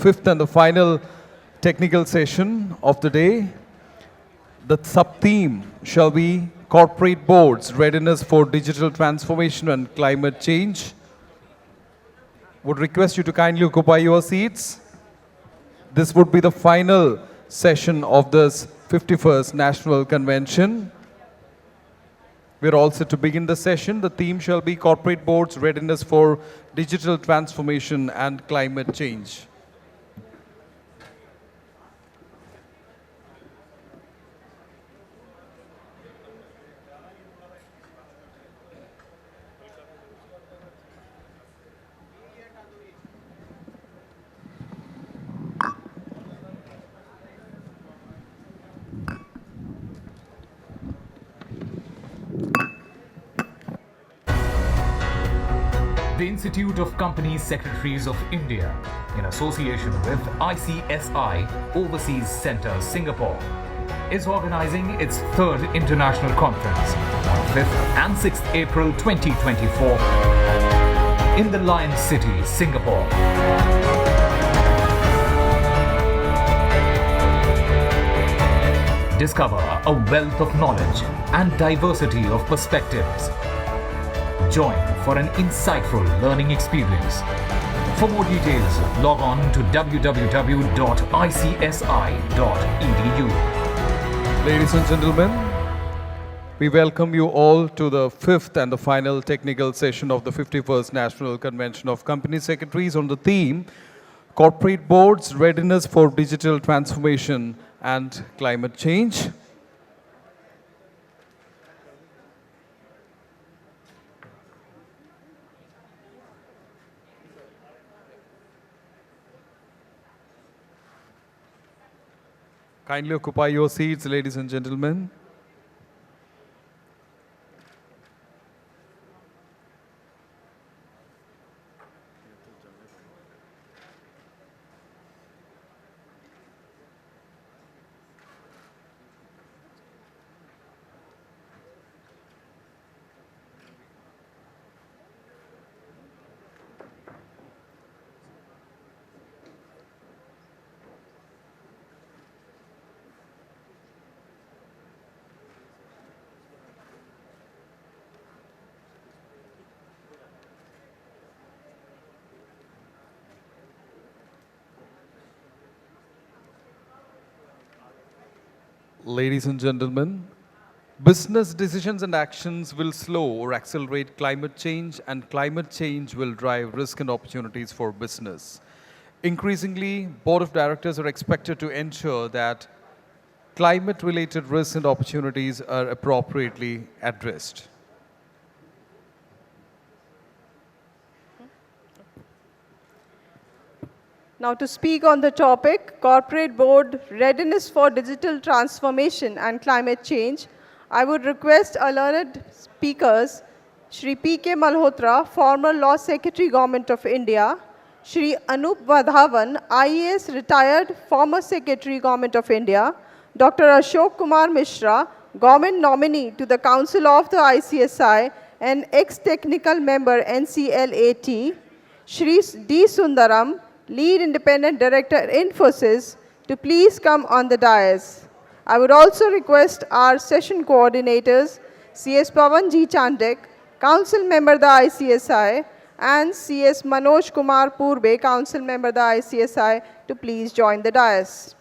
fifth and the final technical session of the day. The sub-theme shall be Corporate Boards, Readiness for Digital Transformation and Climate Change. Would request you to kindly occupy your seats. This would be the final session of this 51st National Convention. We're all set to begin the session. The theme shall be Corporate Boards, Readiness for Digital Transformation and Climate Change. The Institute of Company Secretaries of India, in association with ICSI Overseas Centre Singapore, is organizing its third international conference on 5th and 6th April 2024 in the Lion City, Singapore. Discover a wealth of knowledge and diversity of perspectives. Join for an insightful learning experience. For more details, log on to www.icsi.edu. Ladies and gentlemen, we welcome you all to the fifth and the final technical session of the 51st National Convention of Company Secretaries on the theme Corporate Boards, Readiness for Digital Transformation and Climate Change. Kindly occupy your seats, ladies and gentlemen. Ladies and gentlemen, business decisions and actions will slow or accelerate climate change, and climate change will drive risk and opportunities for business. Increasingly, board of directors are expected to ensure that climate-related risks and opportunities are appropriately addressed. Now to speak on the topic, Corporate Board Readiness for Digital Transformation and Climate Change, I would request our learned speakers, Shri P.K. Malhotra, former Law Secretary, Government of India, Shri Anup Vadhavan, IAS retired, former Secretary, Government of India, Dr. Ashok Kumar Mishra, Government nominee to the Council of the ICSI and ex-technical member NCLAT, Shri D. Sundaram, Lead Independent Director Infosys, to please come on the dais. I would also request our session coordinators, CS Pavan G. Chandek, Council Member the ICSI, and CS Manoj Kumar Purbe, Council Member the ICSI, to please join the dais.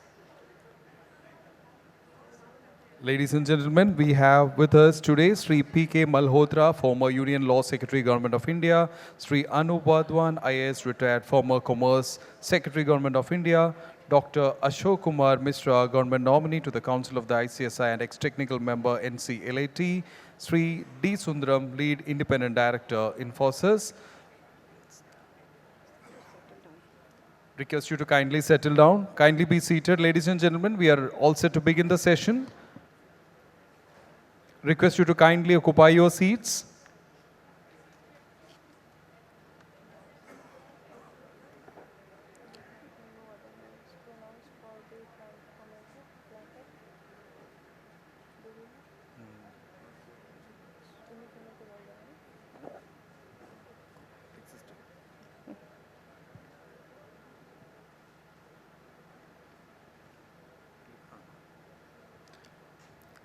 Ladies and gentlemen, we have with us today Sri P.K. Malhotra, former Union Law Secretary, Government of India, Sri Anup Vadhavan, IAS retired, former Commerce Secretary, Government of India, Dr. Ashok Kumar Mishra, Government nominee to the Council of the ICSI and ex-technical member NCLAT, Sri D. Sundaram, Lead Independent Director, Infosys. Request you to kindly settle down. Kindly be seated, ladies and gentlemen. We are all set to begin the session. Request you to kindly occupy your seats.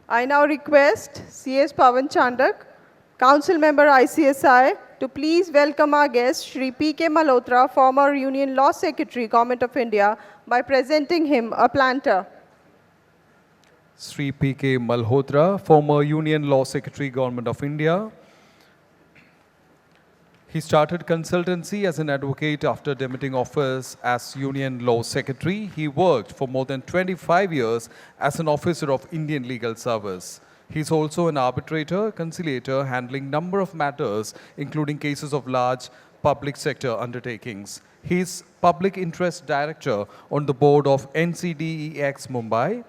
I now request CS Pawan Chandak, Council Member ICSI, to please welcome our guest, Shri P.K. Malhotra, former Union Law Secretary, Government of India, by presenting him a planter. Sri P.K. Malhotra, former Union Law Secretary, Government of India. He started consultancy as an advocate after demitting office as Union Law Secretary. He worked for more than 25 years as an officer of Indian Legal Service. He is also an arbitrator, conciliator, handling number of matters, including cases of large public sector undertakings. He is Public Interest Director on the board of NCDEX Mumbai,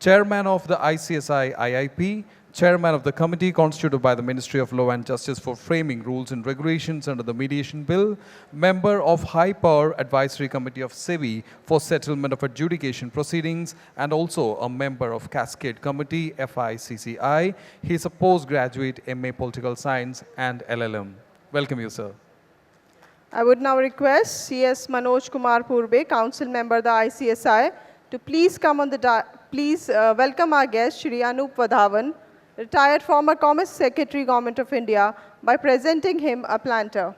Chairman of the ICSI IIP, Chairman of the committee constituted by the Ministry of Law and Justice for framing rules and regulations under the Mediation Bill, member of High Power Advisory Committee of SEBI for settlement of adjudication proceedings, and also a member of Cascade Committee FICCI. He is a postgraduate MA Political Science and LLM. Welcome you, sir. I would now request CS Manoj Kumar Purbe, Council Member, the ICSI, to please come on the welcome our guest, Shri Anup Vadhavan, retired former Commerce Secretary, Government of India, by presenting him a planter.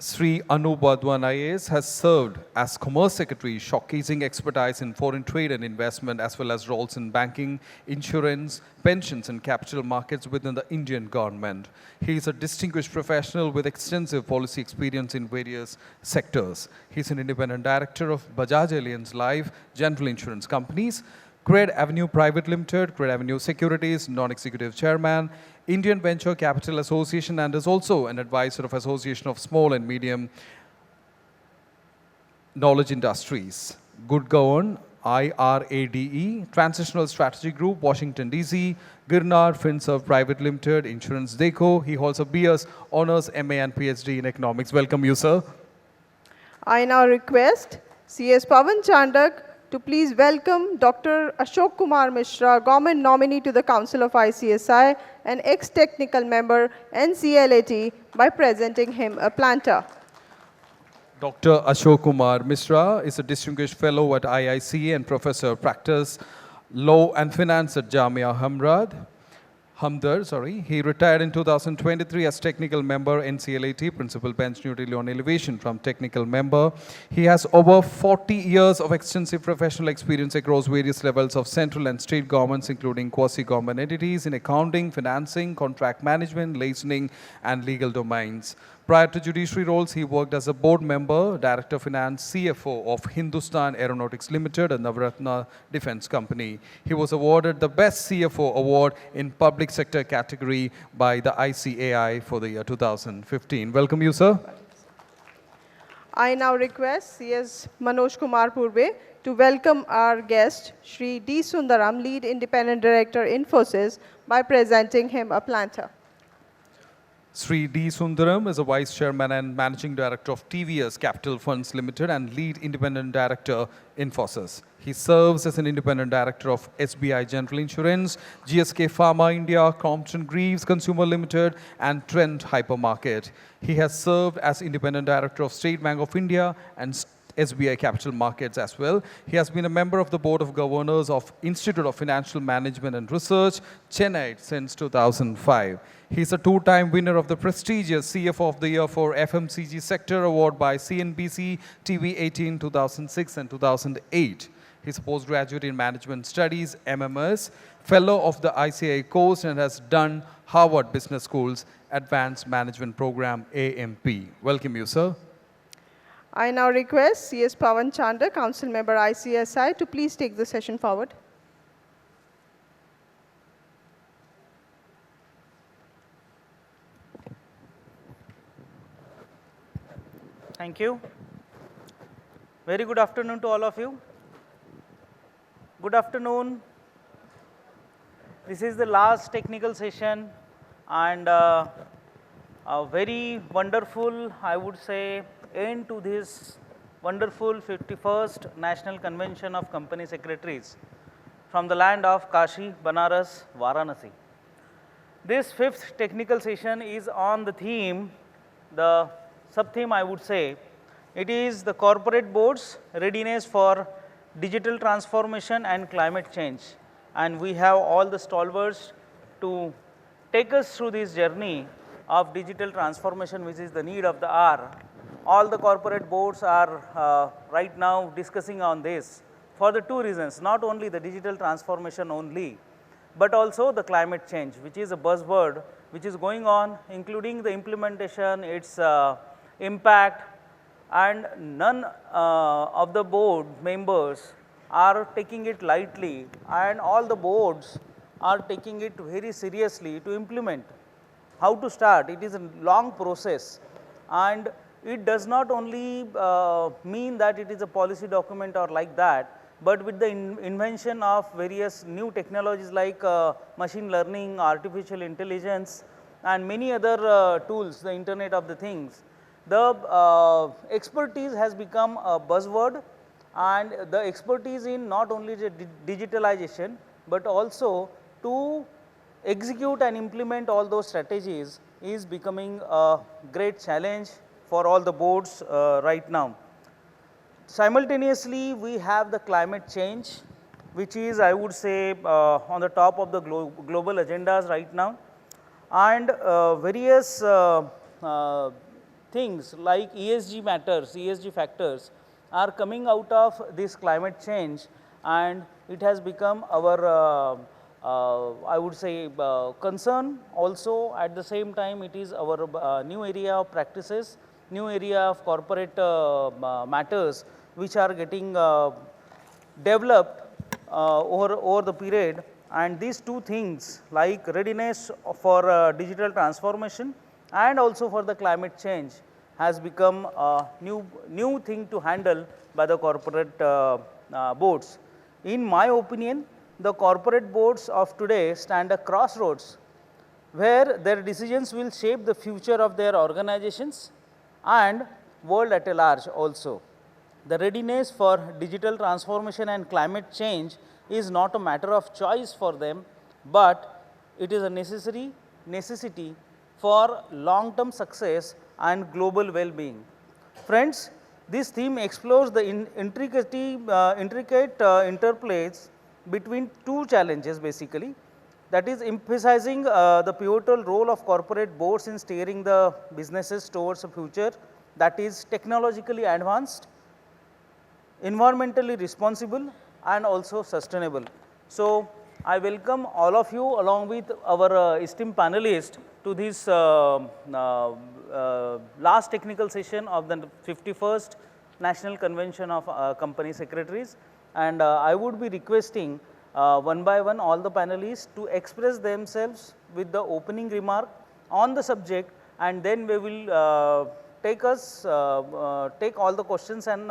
Sri Anup Vadhavan IAS has served as Commerce Secretary, showcasing expertise in foreign trade and investment, as well as roles in banking, insurance, pensions, and capital markets within the Indian government. He is a distinguished professional with extensive policy experience in various sectors. He is an independent director of Bajaj Allianz Life General Insurance Companies, Cred Avenue Private Limited, Cred Avenue Securities, non-executive chairman, Indian Venture Capital Association, and is also an advisor of Association of Small and Medium Knowledge Industries. Good Govern, IRADE, Transitional Strategy Group, Washington, D.C., Girnar FinServ Private Limited, Insurance Deco. He holds a BS Honours, MA and PhD in Economics. Welcome you, sir. I now request CS Pawan Chandak to please welcome Dr. Ashok Kumar Mishra, Government nominee to the Council of ICSI and ex-technical member NCLAT, by presenting him a planter. Dr. Ashok Kumar Mishra is a distinguished fellow at IICA and professor of practice, law and finance at Jamia Hamdard. He retired in 2023 as technical member NCLAT, principal bench New Delhi on elevation from technical member. He has over 40 years of extensive professional experience across various levels of central and state governments, including quasi-government entities in accounting, financing, contract management, licensing, and legal domains. Prior to judiciary roles, he worked as a board member, director of finance, CFO of Hindustan Aeronautics Limited, a Navratna defense company. He was awarded the Best CFO Award in Public Sector category by the ICAI for the year 2015. Welcome you, sir. I now request CS Manoj Kumar Purbe to welcome our guest, Shri D. Sundaram, Lead Independent Director, Infosys, by presenting him a planter. Sri D. Sundaram is a Vice Chairman and Managing Director of TVS Capital Funds Limited and Lead Independent Director, Infosys. He serves as an Independent Director of SBI General Insurance, GSK Pharma India, Crompton Greaves Consumer Limited, and Trent Hypermarket. He has served as Independent Director of State Bank of India and SBI Capital Markets as well. He has been a member of the Board of Governors of Institute of Financial Management and Research, Chennai, since 2005. He is a two-time winner of the prestigious CFO of the Year for FMCG Sector Award by CNBC TV 18, 2006 and 2008. He is a postgraduate in Management Studies, MMS, Fellow of the ICAI course, and has done Harvard Business School's Advanced Management Program, AMP. Welcome you, sir. I now request CS Pawan Chandak, Council Member ICSI, to please take the session forward. Thank you. Very good afternoon to all of you. Good afternoon. This is the last technical session, and a very wonderful, I would say, end to this wonderful 51st National Convention of Company Secretaries from the land of Kashi, Banaras, Varanasi. This fifth technical session is on the theme, the sub-theme I would say, It is the corporate board's readiness for digital transformation and climate change. And we have all the stalwarts to take us through this journey of digital transformation, which is the need of the hour. All the corporate boards are right now discussing on this for the two reasons, not only the digital transformation only, but also the climate change, which is a buzzword which is going on, including the implementation, its impact, and none of the board members are taking it lightly, and all the boards are taking it very seriously to implement. How to start? It is a long process, and it does not only mean that it is a policy document or like that, but with the invention of various new technologies like machine learning, artificial intelligence, and many other tools, the Internet of the Things, the expertise has become a buzzword, and the expertise in not only the digitalization, but also to execute and implement all those strategies is becoming a great challenge for all the boards right now. Simultaneously, we have the climate change, which is, I would say, on the top of the global agendas right now, and various things like ESG matters, ESG factors are coming out of this climate change, and it has become our I would say concern. Also at the same time, it is our new area of practices, new area of corporate matters which are getting developed over the period, and these two things like readiness for digital transformation and also for the climate change has become a new thing to handle by the corporate boards. In my opinion, the corporate boards of today stand at crossroads where their decisions will shape the future of their organizations and world at large also. The readiness for digital transformation and climate change is not a matter of choice for them, but it is a necessity for long-term success and global well-being. Friends, this theme explores the intricate interplays between two challenges basically, that is emphasizing the pivotal role of corporate boards in steering the businesses towards a future that is technologically advanced, environmentally responsible, and also sustainable. So, I welcome all of you along with our esteemed panelists to this last technical session of the 51st National Convention of Company Secretaries, and I would be requesting one by one all the panelists to express themselves with the opening remark on the subject, and then we will take all the questions and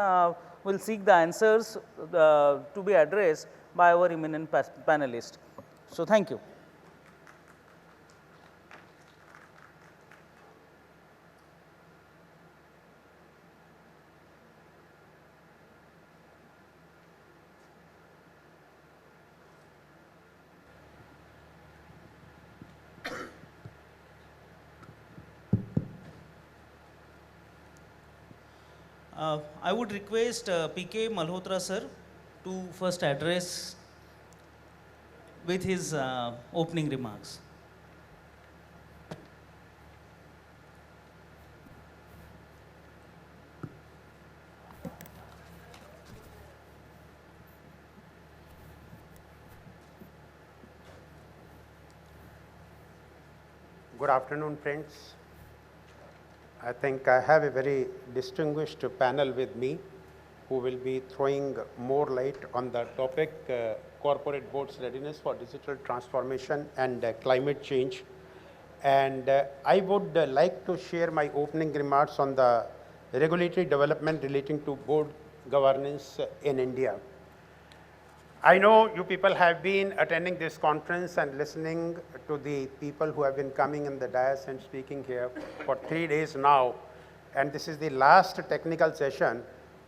will seek the answers to be addressed by our eminent panelists. So, thank you. I would request P.K. Malhotra sir to first address with his opening remarks. Good afternoon, friends. I think I have a very distinguished panel with me who will be throwing more light on the topic corporate boards readiness for digital transformation and climate change. And I would like to share my opening remarks on the regulatory development relating to board governance in India. I know you people have been attending this conference and listening to the people who have been coming in the dais and speaking here for 3 days now, and this is the last technical session.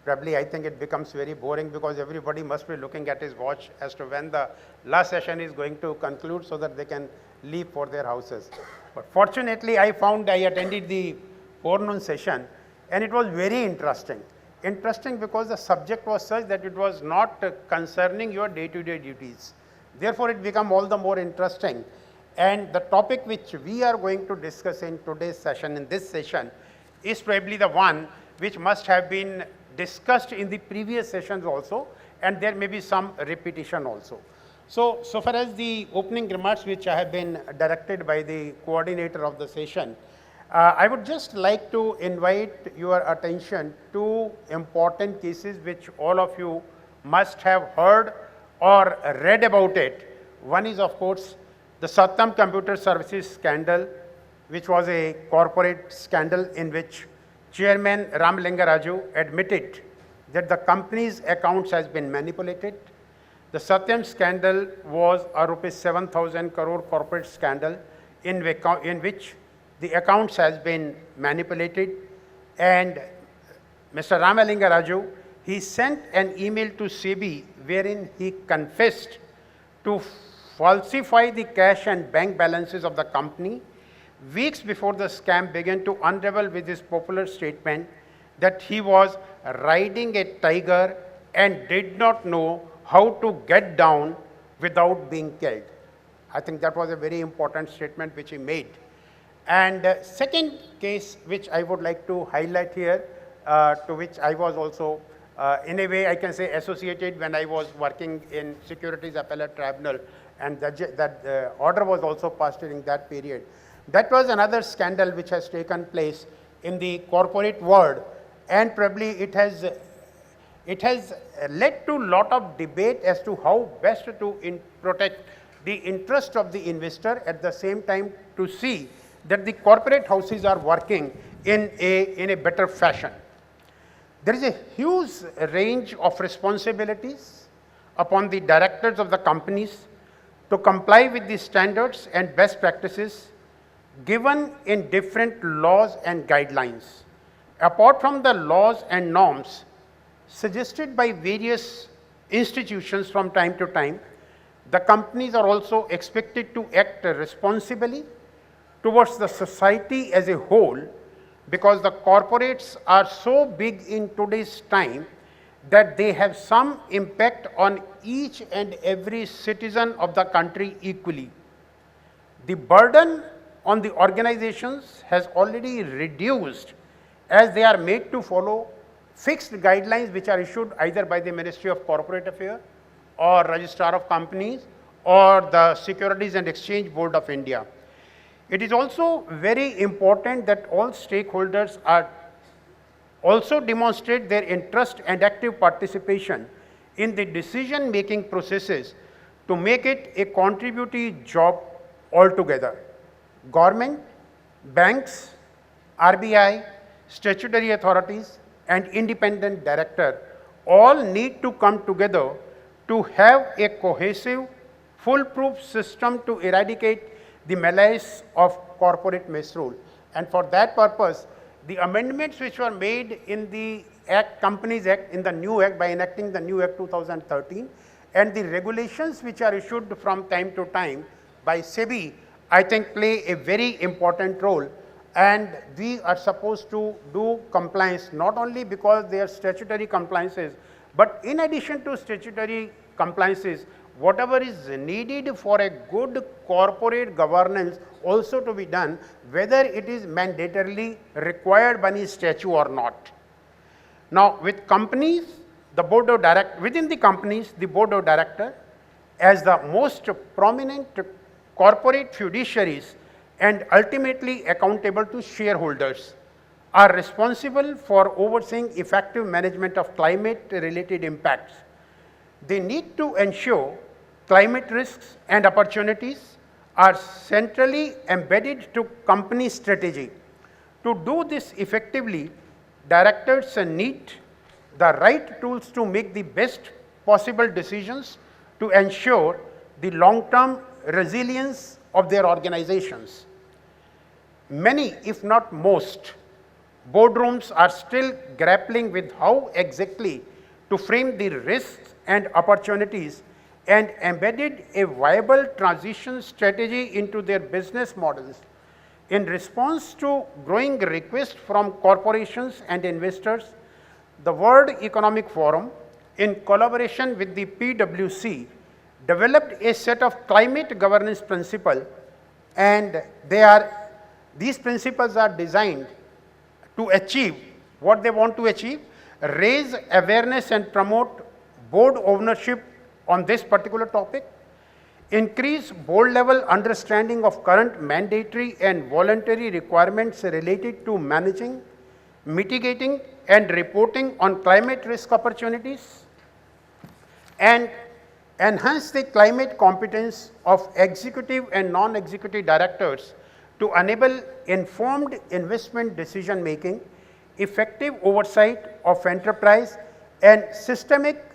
Probably I think it becomes very boring because everybody must be looking at his watch as to when the last session is going to conclude so that they can leave for their houses. But fortunately, I found I attended the forenoon session, and it was very interesting. Interesting because the subject was such that it was not concerning your day-to-day duties. Therefore, it became all the more interesting. And the topic which we are going to discuss in today's session, in this session, is probably the one which must have been discussed in the previous sessions also, and there may be some repetition also. So far as the opening remarks which I have been directed by the coordinator of the session, I would just like to invite your attention to important cases which all of you must have heard or read about it. One is, of course, the Satyam Computer Services scandal, which was a corporate scandal in which Chairman Ramalinga Raju admitted that the company's accounts has been manipulated. The Satyam scandal was a rupees 7,000 crore corporate scandal in which the accounts has been manipulated, and Mr. Ramalinga Raju, he sent an email to SEBI wherein he confessed to falsify the cash and bank balances of the company weeks before the scam began to unravel with his popular statement that he was riding a tiger and did not know how to get down without being killed. I think that was a very important statement which he made. And second case which I would like to highlight here, to which I was also in a way I can say associated when I was working in Securities Appellate Tribunal, and that order was also passed during that period. That was another scandal which has taken place in the corporate world, and probably it has led to a lot of debate as to how best to protect the interest of the investor, at the same time to see that the corporate houses are working in a better fashion. There is a huge range of responsibilities upon the directors of the companies to comply with the standards and best practices given in different laws and guidelines. Apart from the laws and norms suggested by various institutions from time to time, the companies are also expected to act responsibly towards the society as a whole, because the corporates are so big in today's time that they have some impact on each and every citizen of the country equally. The burden on the organizations has already reduced as they are made to follow fixed guidelines which are issued either by the Ministry of Corporate Affairs or Registrar of Companies or the Securities and Exchange Board of India. It is also very important that all stakeholders are also demonstrate their interest and active participation in the decision-making processes to make it a contributory job altogether. Government, banks, RBI, statutory authorities, and independent director all need to come together to have a cohesive, foolproof system to eradicate the malaise of corporate misrule. And for that purpose, the amendments which were made in the Act, Companies Act, in the new Act by enacting the new Act 2013, and the regulations which are issued from time to time by SEBI, I think play a very important role. And we are supposed to do compliance not only because they are statutory compliances, but in addition to statutory compliances, whatever is needed for a good corporate governance also to be done, whether it is mandatorily required by any statute or not. Now, with companies, the board of within the companies, the board of directors, as the most prominent corporate fiduciaries and ultimately accountable to shareholders, are responsible for overseeing effective management of climate-related impacts. They need to ensure climate risks and opportunities are centrally embedded to company strategy. To do this effectively, directors need the right tools to make the best possible decisions to ensure the long-term resilience of their organizations. Many, if not most, boardrooms are still grappling with how exactly to frame the risks and opportunities and embedded a viable transition strategy into their business models. In response to growing requests from corporations and investors, the World Economic Forum, in collaboration with the PwC, developed a set of climate governance principles, and these principles are designed to achieve what they want to achieve: raise awareness and promote board ownership on this particular topic, increase board level understanding of current mandatory and voluntary requirements related to managing, mitigating and reporting on climate risk opportunities, and enhance the climate competence of executive and non-executive directors to enable informed investment decision making, effective oversight of enterprise and systemic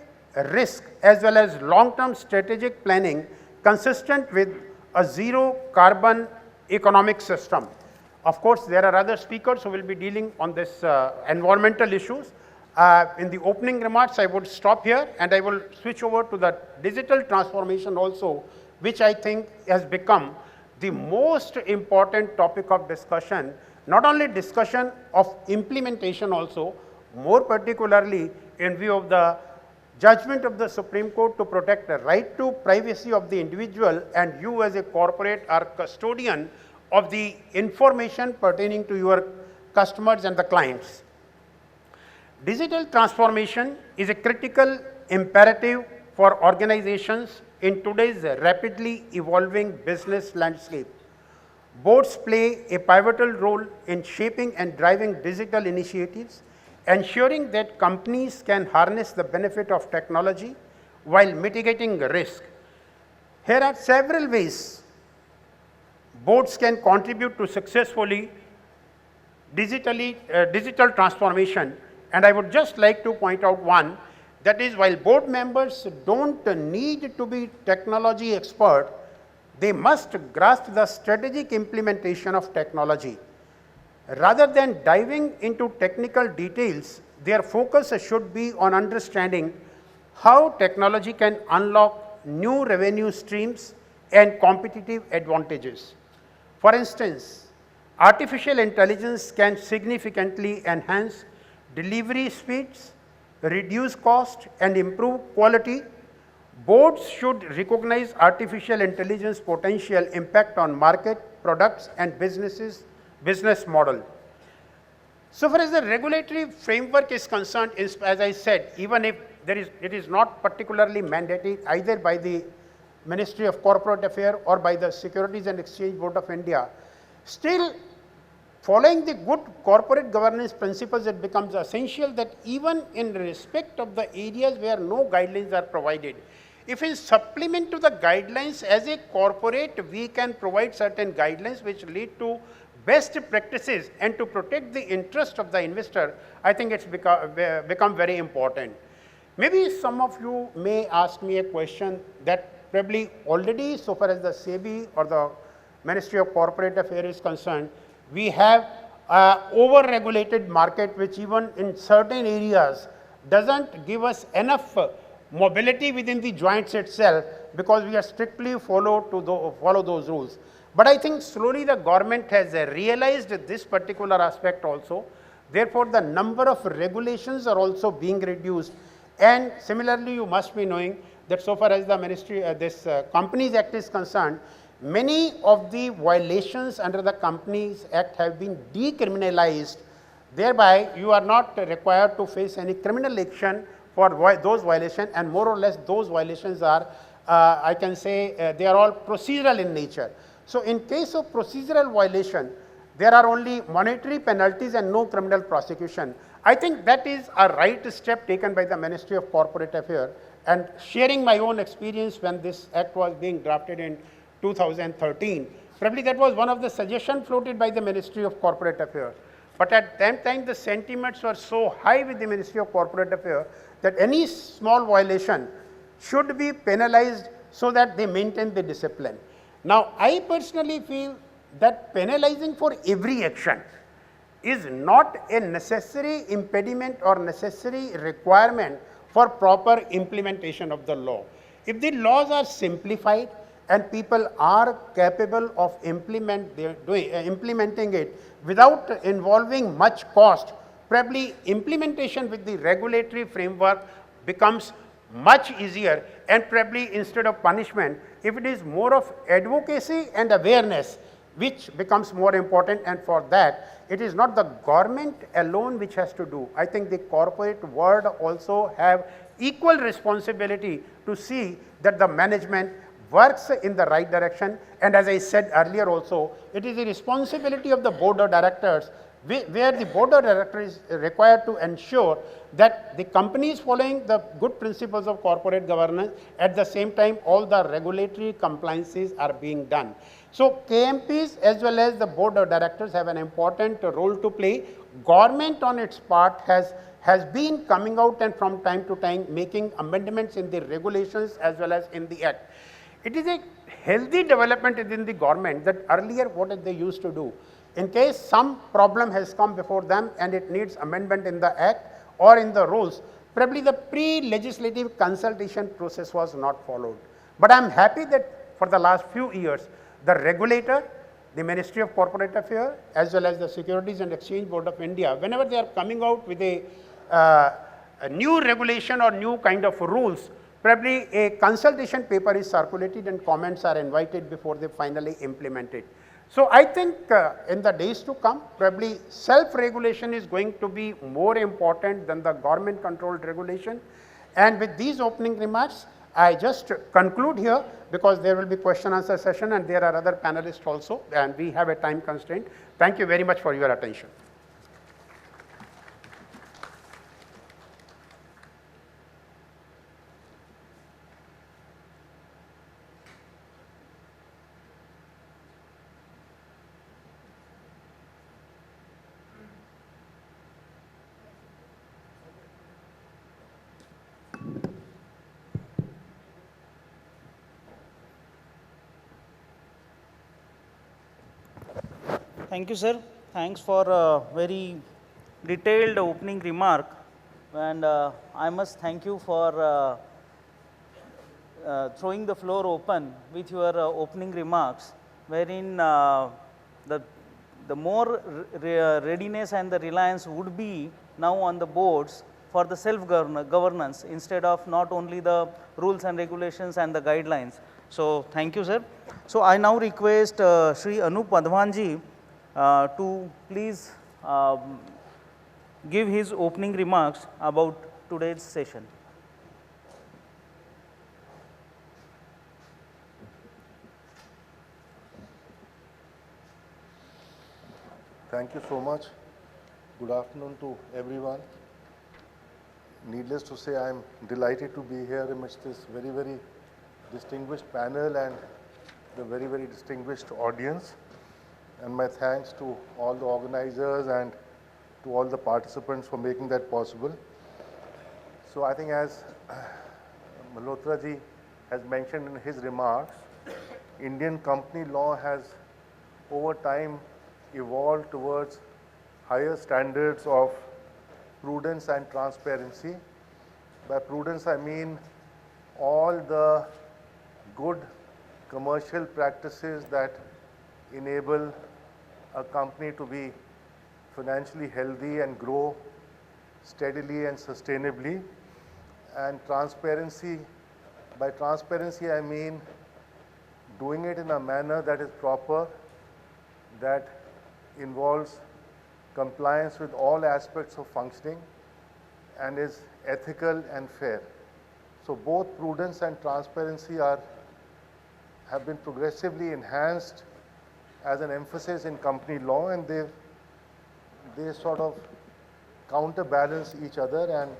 risk, as well as long-term strategic planning consistent with a zero carbon economic system. Of course, there are other speakers who will be dealing on this environmental issues. In the opening remarks, I would stop here and I will switch over to the digital transformation also, which I think has become the most important topic of discussion, not only discussion of implementation also, more particularly in view of the judgment of the Supreme Court to protect the right to privacy of the individual, and you as a corporate are custodian of the information pertaining to your customers and the clients. Digital transformation is a critical imperative for organizations in today's rapidly evolving business landscape. Boards play a pivotal role in shaping and driving digital initiatives, ensuring that companies can harness the benefit of technology while mitigating risk. Here are several ways boards can contribute to successfully digital transformation, and I would just like to point out one, that is, while board members don't need to be technology expert, they must grasp the strategic implementation of technology. Rather than diving into technical details, their focus should be on understanding how technology can unlock new revenue streams and competitive advantages. For instance, artificial intelligence can significantly enhance delivery speeds, reduce cost, and improve quality. Boards should recognize artificial intelligence potential impact on market, products, and business model. So far as the regulatory framework is concerned, as I said, even if it is not particularly mandated either by the Ministry of Corporate Affairs or by the Securities and Exchange Board of India, still following the good corporate governance principles, it becomes essential that even in respect of the areas where no guidelines are provided, if in supplement to the guidelines as a corporate, we can provide certain guidelines which lead to best practices and to protect the interest of the investor, I think it's become very important. Maybe some of you may ask me a question that probably already, so far as the SEBI or the Ministry of Corporate Affairs is concerned, we have over-regulated market which even in certain areas doesn't give us enough mobility within the joints itself, because we are strictly follow those rules. But I think slowly the government has realized this particular aspect also. Therefore, the number of regulations are also being reduced. And similarly, you must be knowing that so far as the Ministry, Companies Act is concerned, many of the violations under the Companies Act have been decriminalized. Thereby, you are not required to face any criminal action for those violations, and more or less those violations are, I can say, they are all procedural in nature. So in case of procedural violation, there are only monetary penalties and no criminal prosecution. I think that is a right step taken by the Ministry of Corporate Affairs, and sharing my own experience when this act was being drafted in 2013, probably that was one of the suggestions floated by the Ministry of Corporate Affairs. But at that time, the sentiments were so high with the Ministry of Corporate Affairs that any small violation should be penalized so that they maintain the discipline. Now, I personally feel that penalizing for every action is not a necessary impediment or necessary requirement for proper implementation of the law. If the laws are simplified and people are capable of implementing it without involving much cost, probably implementation with the regulatory framework becomes much easier, and probably instead of punishment, if it is more of advocacy and awareness, which becomes more important, and for that, it is not the government alone which has to do. I think the corporate world also have equal responsibility to see that the management works in the right direction, and as I said earlier also, it is the responsibility of the board of directors where the board of directors is required to ensure that the company is following the good principles of corporate governance, at the same time all the regulatory compliances are being done. So KMPs as well as the board of directors have an important role to play. Government on its part has been coming out and from time to time making amendments in the regulations as well as in the act. It is a healthy development within the government that earlier what they used to do, in case some problem has come before them and it needs amendment in the act or in the rules, probably the pre-legislative consultation process was not followed. But I am happy that for the last few years, the regulator, the Ministry of Corporate Affairs, as well as the Securities and Exchange Board of India, whenever they are coming out with a new regulation or new kind of rules, probably a consultation paper is circulated and comments are invited before they finally implement it. So I think in the days to come, probably self-regulation is going to be more important than the government controlled regulation. And with these opening remarks, I just conclude here because there will be question answer session and there are other panelists also, and we have a time constraint. Thank you very much for your attention. Thank you, sir. Thanks for a very detailed opening remark, and I must thank you for throwing the floor open with your opening remarks, wherein the more readiness and the reliance would be now on the boards for the self-governance instead of not only the rules and regulations and the guidelines. So thank you, sir. So I now request Shri Anup Wadhwanji to please give his opening remarks about today's session. Thank you so much. Good afternoon to everyone. Needless to say, I am delighted to be here amidst this very, very distinguished panel and the very, very distinguished audience. And my thanks to all the organizers and to all the participants for making that possible. So I think as Malhotra ji has mentioned in his remarks, Indian company law has over time evolved towards higher standards of prudence and transparency. By prudence, I mean all the good commercial practices that enable a company to be financially healthy and grow steadily and sustainably. And transparency, by transparency I mean doing it in a manner that is proper, that involves compliance with all aspects of functioning and is ethical and fair. So both prudence and transparency have been progressively enhanced as an emphasis in company law, and they sort of counterbalance each other, and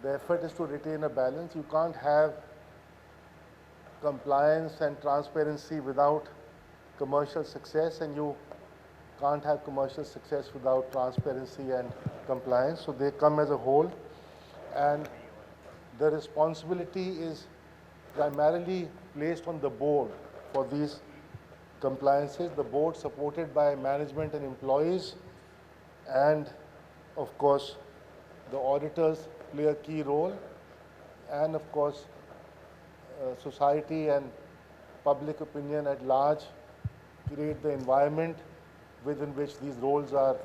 the effort is to retain a balance. You can't have compliance and transparency without commercial success, and you can't have commercial success without transparency and compliance. So they come as a whole, and the responsibility is primarily placed on the board for these compliances. The board, supported by management and employees, and of course the auditors play a key role, and of course society and public opinion at large, create the environment within which these roles are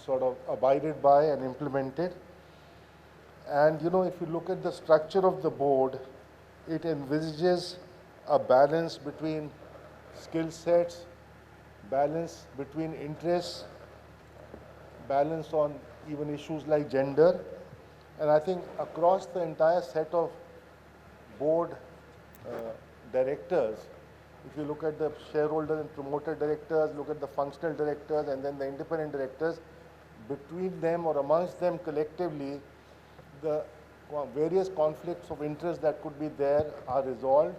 sort of abided by and implemented. And if you look at the structure of the board, it envisages a balance between skill sets, balance between interests, balance on even issues like gender. And I think across the entire set of board directors, if you look at the shareholder and promoter directors, look at the functional directors and then the independent directors, between them or amongst them collectively, the various conflicts of interest that could be there are resolved.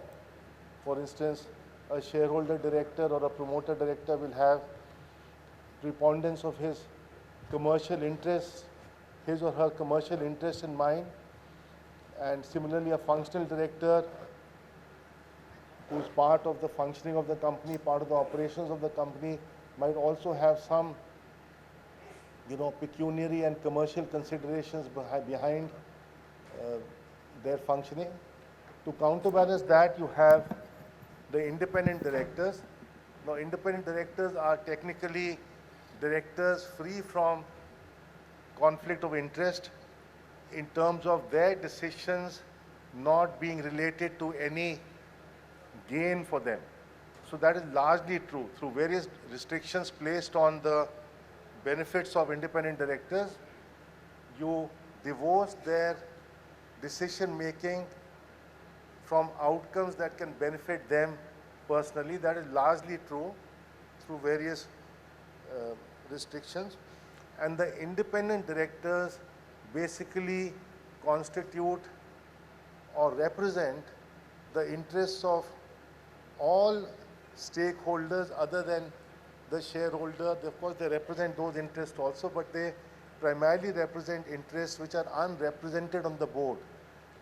For instance, a shareholder director or a promoter director will have preponderance of his commercial interests, his or her commercial interests in mind. And similarly, a functional director who's part of the functioning of the company, part of the operations of the company, might also have some pecuniary and commercial considerations behind their functioning. To counterbalance that, you have the independent directors. Now, independent directors are technically directors free from conflict of interest in terms of their decisions not being related to any gain for them. So that is largely true. Through various restrictions placed on the benefits of independent directors, you divorce their decision making from outcomes that can benefit them personally. That is largely true through various restrictions. And the independent directors basically constitute or represent the interests of all stakeholders other than the shareholder. Of course, they represent those interests also, but they primarily represent interests which are unrepresented on the board.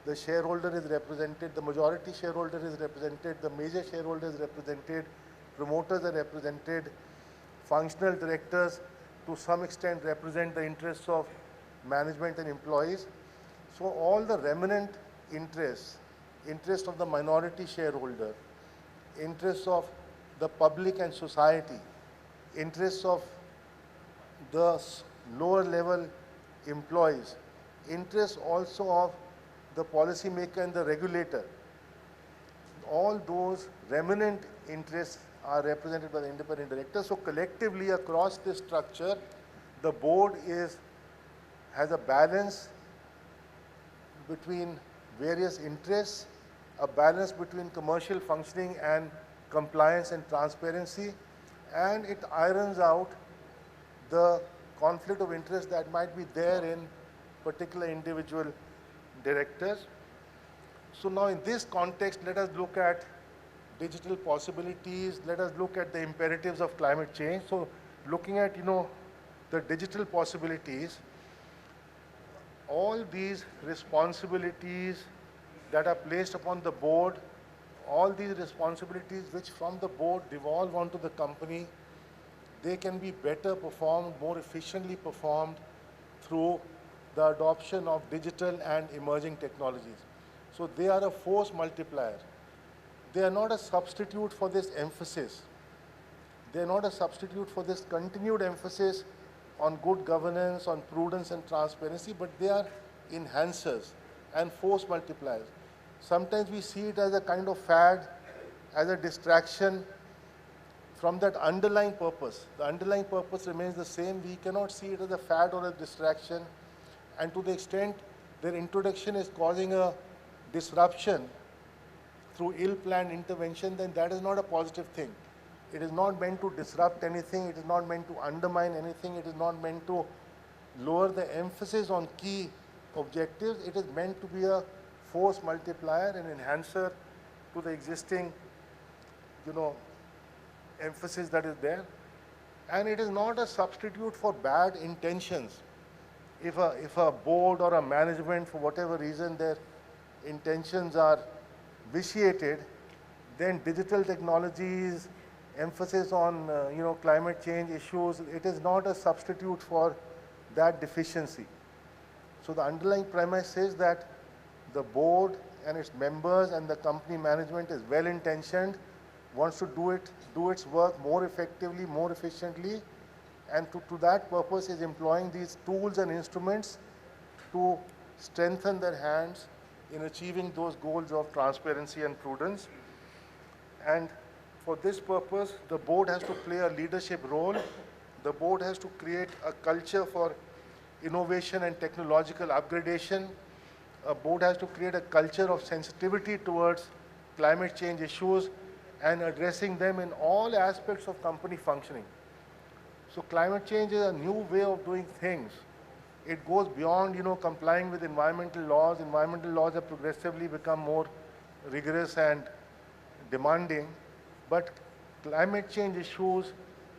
The shareholder is represented, the majority shareholder is represented, the major shareholder is represented, promoters are represented, functional directors to some extent represent the interests of management and employees. So all the remnant interests, interests of the minority shareholder, interests of the public and society, interests of the lower level employees, interests also of the policymaker and the regulator, all those remnant interests are represented by the independent director. So collectively across this structure, the board has a balance between various interests, a balance between commercial functioning and compliance and transparency, and it irons out the conflict of interest that might be there in particular individual directors. So now in this context, let us look at digital possibilities, let us look at the imperatives of climate change. So looking at, the digital possibilities, all these responsibilities that are placed upon the board, all these responsibilities which from the board devolve onto the company, they can be better performed, more efficiently performed through the adoption of digital and emerging technologies. So they are a force multiplier. They are not a substitute for this emphasis. They are not a substitute for this continued emphasis on good governance, on prudence and transparency, but they are enhancers and force multipliers. Sometimes we see it as a kind of fad, as a distraction from that underlying purpose. The underlying purpose remains the same. We cannot see it as a fad or a distraction. And to the extent their introduction is causing a disruption through ill-planned intervention, then that is not a positive thing. It is not meant to disrupt anything. It is not meant to undermine anything. It is not meant to lower the emphasis on key objectives. It is meant to be a force multiplier and enhancer to the existing, emphasis that is there. And it is not a substitute for bad intentions. If a board or a management, for whatever reason, their intentions are vitiated, then digital technologies, emphasis on climate change issues, it is not a substitute for that deficiency. So the underlying premise is that the board and its members and the company management is well intentioned, wants to do its work more effectively, more efficiently, and to that purpose is employing these tools and instruments to strengthen their hands in achieving those goals of transparency and prudence. And for this purpose, the board has to play a leadership role. The board has to create a culture for innovation and technological upgradation. A board has to create a culture of sensitivity towards climate change issues and addressing them in all aspects of company functioning. So climate change is a new way of doing things. It goes beyond, complying with environmental laws. Environmental laws have progressively become more rigorous and demanding, but climate change issues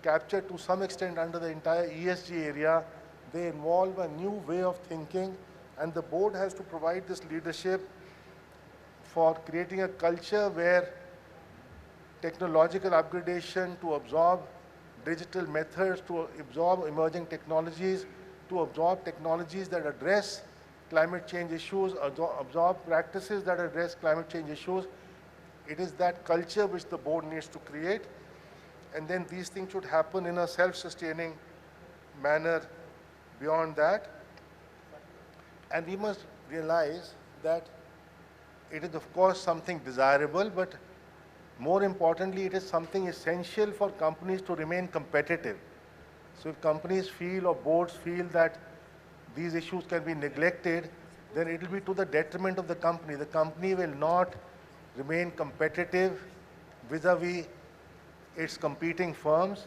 captured to some extent under the entire ESG area, they involve a new way of thinking, and the board has to provide this leadership for creating a culture where technological upgradation to absorb digital methods, to absorb emerging technologies, to absorb technologies that address climate change issues, absorb practices that address climate change issues. It is that culture which the board needs to create, and then these things should happen in a self-sustaining manner beyond that. And we must realize that it is of course something desirable, but more importantly, it is something essential for companies to remain competitive. So if companies feel or boards feel that these issues can be neglected, then it will be to the detriment of the company. The company will not remain competitive vis-a-vis its competing firms.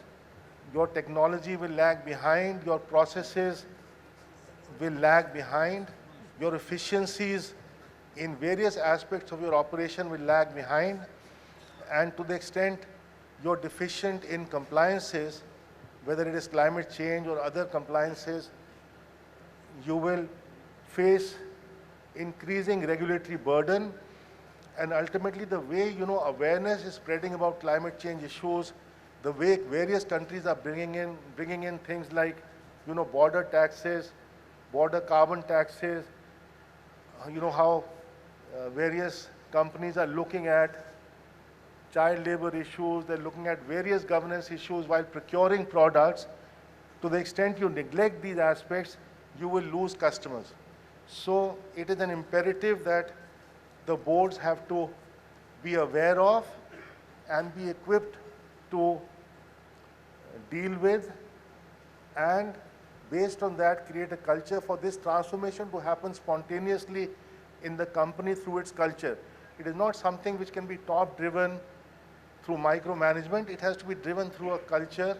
Your technology will lag behind, your processes will lag behind, your efficiencies in various aspects of your operation will lag behind, and to the extent you're deficient in compliances, whether it is climate change or other compliances, you will face increasing regulatory burden. And ultimately, the way, awareness is spreading about climate change issues, the way various countries are bringing in things like, border taxes, border carbon taxes, how various companies are looking at child labor issues, they're looking at various governance issues while procuring products. To the extent you neglect these aspects, you will lose customers. So it is an imperative that the boards have to be aware of and be equipped to deal with, and based on that create a culture for this transformation to happen spontaneously in the company through its culture. It is not something which can be top driven through micromanagement. It has to be driven through a culture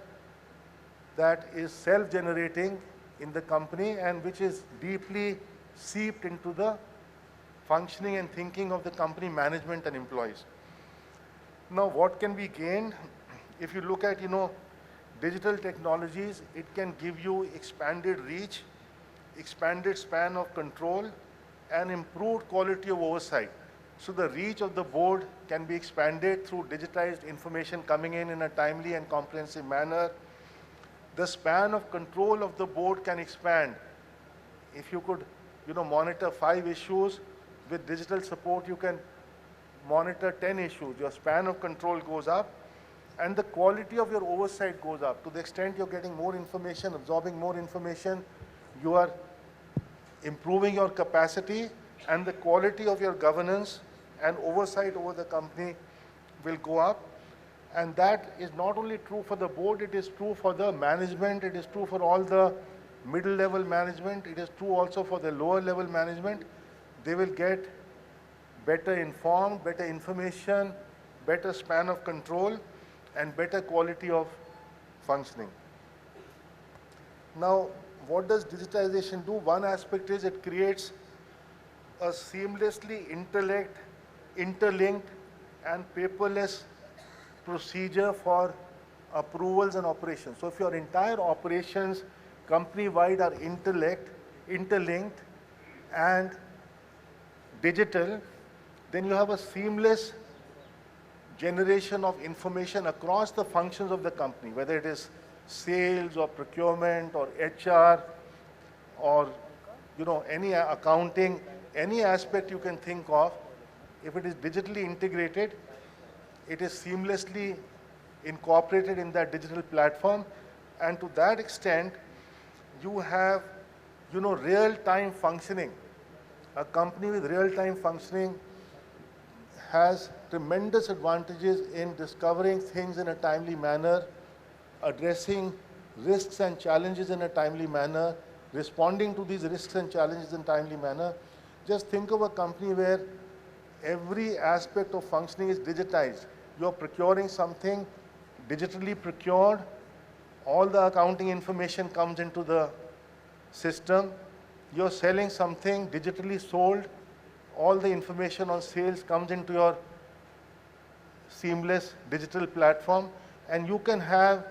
that is self-generating in the company and which is deeply seeped into the functioning and thinking of the company management and employees. Now, what can be gained? If you look at, digital technologies, it can give you expanded reach, expanded span of control, and improved quality of oversight. So the reach of the board can be expanded through digitized information coming in a timely and comprehensive manner. The span of control of the board can expand. If you could, monitor 5 issues, with digital support you can monitor 10 issues. Your span of control goes up, and the quality of your oversight goes up. To the extent you're getting more information, absorbing more information, you are improving your capacity, and the quality of your governance and oversight over the company will go up. And that is not only true for the board, it is true for the management, it is true for all the middle level management, it is true also for the lower level management. They will get better informed, better information, better span of control, and better quality of functioning. Now, what does digitization do? One aspect is it creates a seamlessly interlinked and paperless procedure for approvals and operations. So if your entire operations company-wide are interlinked and digital, then you have a seamless generation of information across the functions of the company, whether it is sales or procurement or HR or any accounting, any aspect you can think of, if it is digitally integrated, it is seamlessly incorporated in that digital platform, and to that extent, you have, real-time functioning. A company with real-time functioning has tremendous advantages in discovering things in a timely manner, addressing risks and challenges in a timely manner, responding to these risks and challenges in a timely manner. Just think of a company where every aspect of functioning is digitized. You're procuring something digitally procured, all the accounting information comes into the system. You're selling something digitally sold, all the information on sales comes into your seamless digital platform, and you can have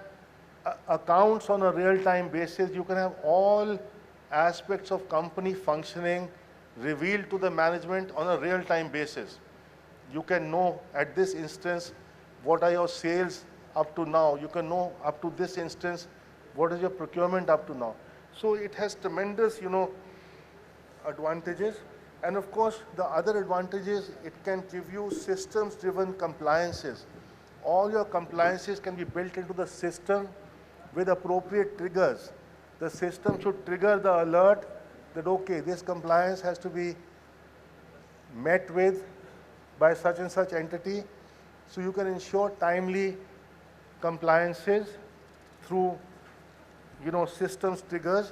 accounts on a real-time basis. You can have all aspects of company functioning revealed to the management on a real-time basis. You can know at this instance what are your sales up to now. You can know up to this instance what is your procurement up to now. So it has tremendous, advantages. And of course, the other advantage is it can give you systems-driven compliances. All your compliances can be built into the system with appropriate triggers. The system should trigger the alert that, okay, this compliance has to be met with by such and such entity. So you can ensure timely compliances through, systems triggers.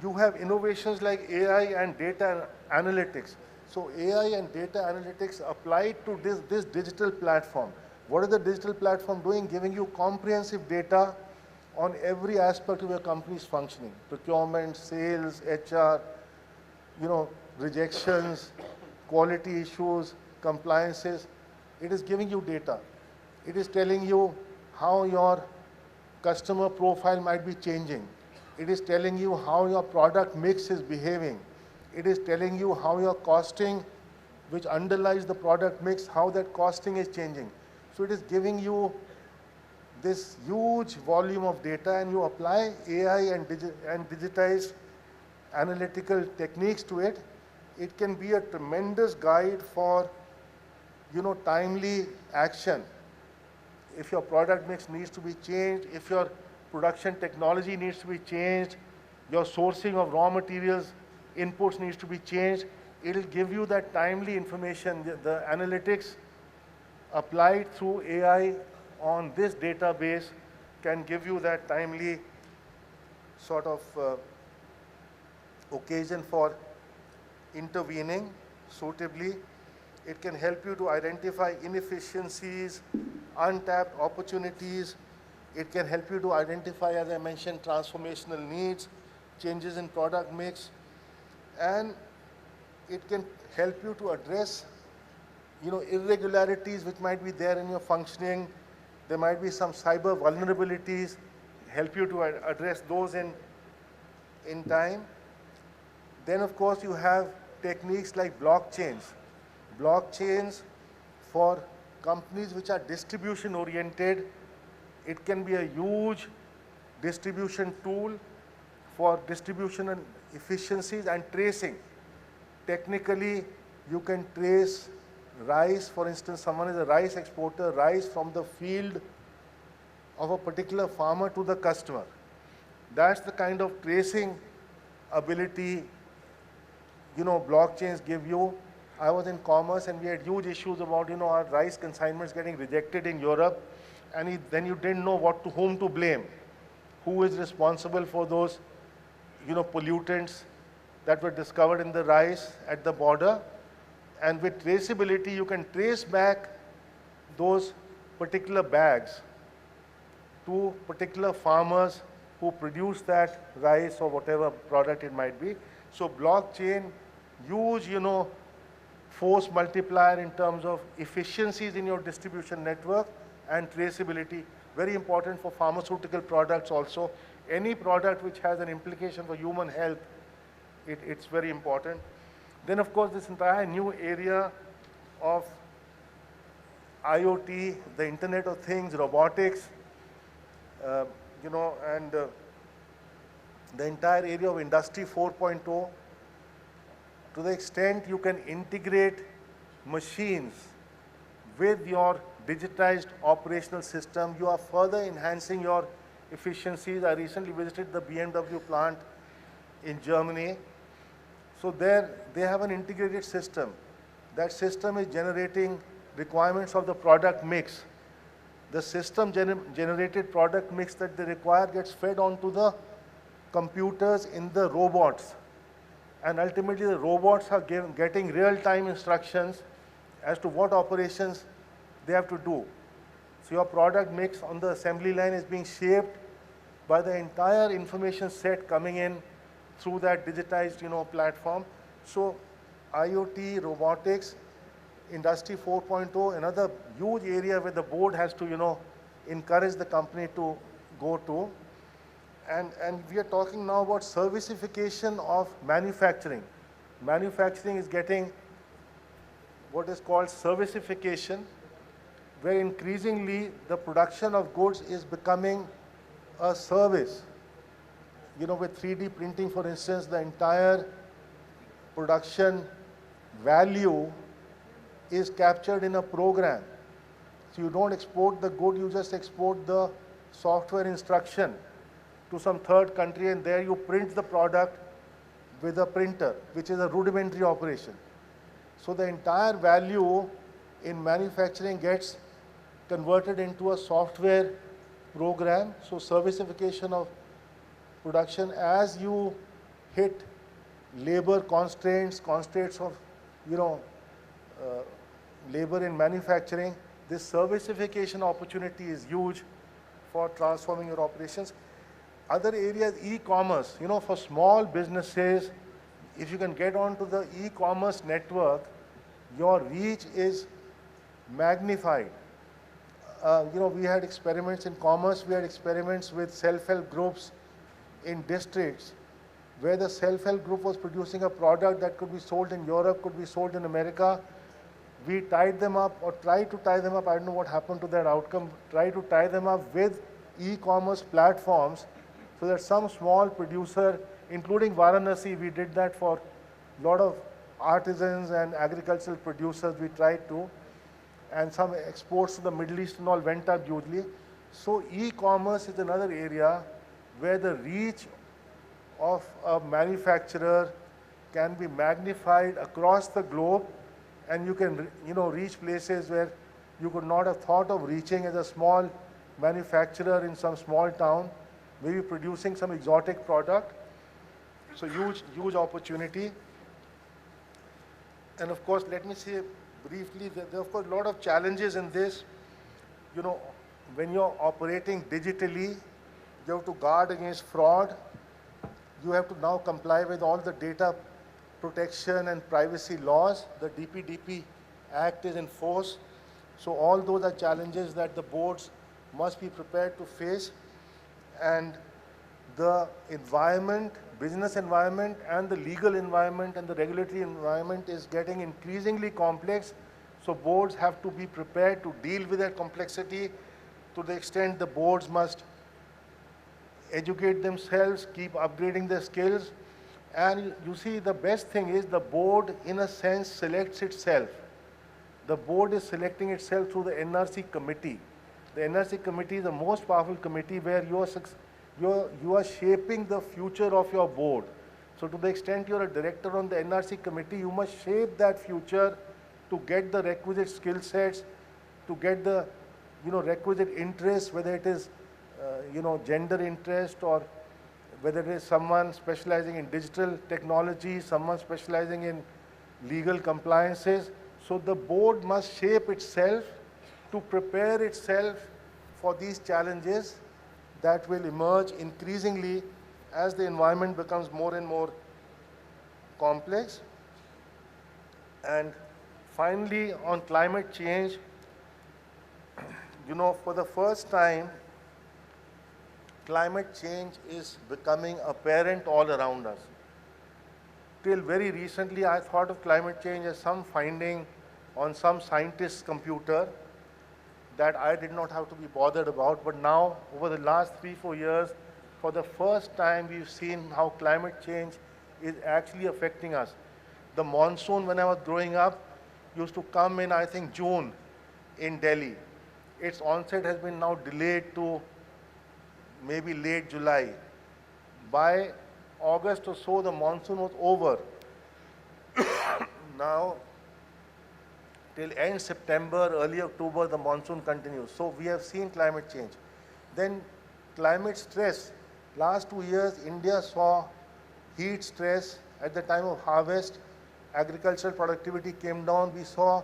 You have innovations like AI and data analytics. So AI and data analytics applied to this digital platform. What is the digital platform doing? Giving you comprehensive data on every aspect of your company's functioning. Procurement, sales, HR, rejections, quality issues, compliances. It is giving you data. It is telling you how your customer profile might be changing. It is telling you how your product mix is behaving. It is telling you how your costing, which underlies the product mix, how that costing is changing. So it is giving you this huge volume of data, and you apply AI and digitized analytical techniques to it. It can be a tremendous guide for, timely action. If your product mix needs to be changed, if your production technology needs to be changed, your sourcing of raw materials, inputs needs to be changed, it will give you that timely information. The analytics applied through AI on this database can give you that timely sort of occasion for intervening suitably. It can help you to identify inefficiencies, untapped opportunities. It can help you to identify, as I mentioned, transformational needs, changes in product mix, and it can help you to address, irregularities which might be there in your functioning. There might be some cyber vulnerabilities. Help you to address those in time. Then, of course, you have techniques like blockchains. Blockchains for companies which are distribution oriented. It can be a huge distribution tool for distribution and efficiencies and tracing. Technically, you can trace rice. For instance, someone is a rice exporter, rice from the field of a particular farmer to the customer. That's the kind of tracing ability, blockchains give you. I was in commerce and we had huge issues about, our rice consignments getting rejected in Europe, and then you didn't know whom to blame. Who is responsible for those, pollutants that were discovered in the rice at the border? And with traceability, you can trace back those particular bags to particular farmers who produce that rice or whatever product it might be. So blockchain, huge, force multiplier in terms of efficiencies in your distribution network and traceability. Very important for pharmaceutical products also. Any product which has an implication for human health, it's very important. Then, of course, this entire new area of IoT, the Internet of Things, robotics, and the entire area of Industry 4.0, to the extent you can integrate machines with your digitized operational system, you are further enhancing your efficiencies. I recently visited the BMW plant in Germany. So there they have an integrated system. That system is generating requirements of the product mix. The system generated product mix that they require gets fed onto the computers in the robots. And ultimately the robots are getting real-time instructions as to what operations they have to do. So your product mix on the assembly line is being shaped by the entire information set coming in through that digitized, platform. So IoT, robotics, Industry 4.0, another huge area where the board has to, encourage the company to go to. And we are talking now about servicification of manufacturing. Manufacturing is getting what is called servicification, where increasingly the production of goods is becoming a service. With 3D printing, for instance, the entire production value is captured in a program. So you don't export the good, you just export the software instruction to some third country, and there you print the product with a printer, which is a rudimentary operation. So the entire value in manufacturing gets converted into a software program. So servicification of production, as you hit labor constraints of, labor in manufacturing, this servicification opportunity is huge for transforming your operations. Other areas, e-commerce, for small businesses, if you can get onto the e-commerce network, your reach is magnified. We had experiments in commerce, we had experiments with self-help groups in districts where the self-help group was producing a product that could be sold in Europe, could be sold in America. We tied them up, or tried to tie them up, I don't know what happened to that outcome, tried to tie them up with e-commerce platforms so that some small producer, including Varanasi, we did that for a lot of artisans and agricultural producers, we tried to, and some exports to the Middle East and all went up hugely. So e-commerce is another area where the reach of a manufacturer can be magnified across the globe, and you can, reach places where you could not have thought of reaching as a small manufacturer in some small town, maybe producing some exotic product. So huge opportunity. And of course, let me say briefly that there are of course a lot of challenges in this. When you're operating digitally, you have to guard against fraud. You have to now comply with all the data protection and privacy laws. The DPDP Act is in force. So all those are challenges that the boards must be prepared to face. And the environment, business environment, and the legal environment and the regulatory environment is getting increasingly complex. So boards have to be prepared to deal with that complexity. To the extent the boards must educate themselves, keep upgrading their skills. And you see, the best thing is the board, in a sense, selects itself. The board is selecting itself through the NRC committee. The NRC committee is the most powerful committee where you are shaping the future of your board. So to the extent you're a director on the NRC committee, you must shape that future to get the requisite skill sets, to get the requisite interest, whether it is gender interest, or whether it is someone specializing in digital technology, someone specializing in legal compliances. So the board must shape itself to prepare itself for these challenges that will emerge increasingly as the environment becomes more and more complex. And finally, on climate change, for the first time, climate change is becoming apparent all around us. Till very recently, I thought of climate change as some finding on some scientist's computer that I did not have to be bothered about. But now, over the last 3-4 years, for the first time, we've seen how climate change is actually affecting us. The monsoon, when I was growing up, used to come in, I think, June in Delhi. Its onset has been now delayed to maybe late July. By August or so, the monsoon was over. Now, till end September, early October, the monsoon continues. So we have seen climate change. Then climate stress. Last 2 years, India saw heat stress at the time of harvest. Agricultural productivity came down. We saw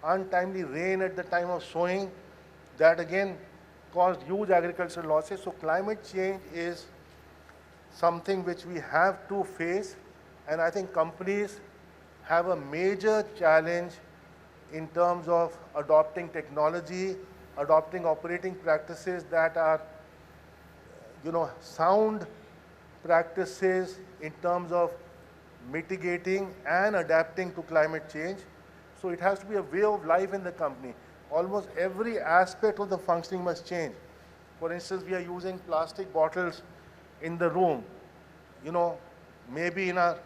untimely rain at the time of sowing. That again caused huge agricultural losses. So climate change is something which we have to face, and I think companies have a major challenge in terms of adopting technology, adopting operating practices that are, sound practices in terms of mitigating and adapting to climate change. So it has to be a way of life in the company. Almost every aspect of the functioning must change. For instance, we are using plastic bottles in the room. Maybe in our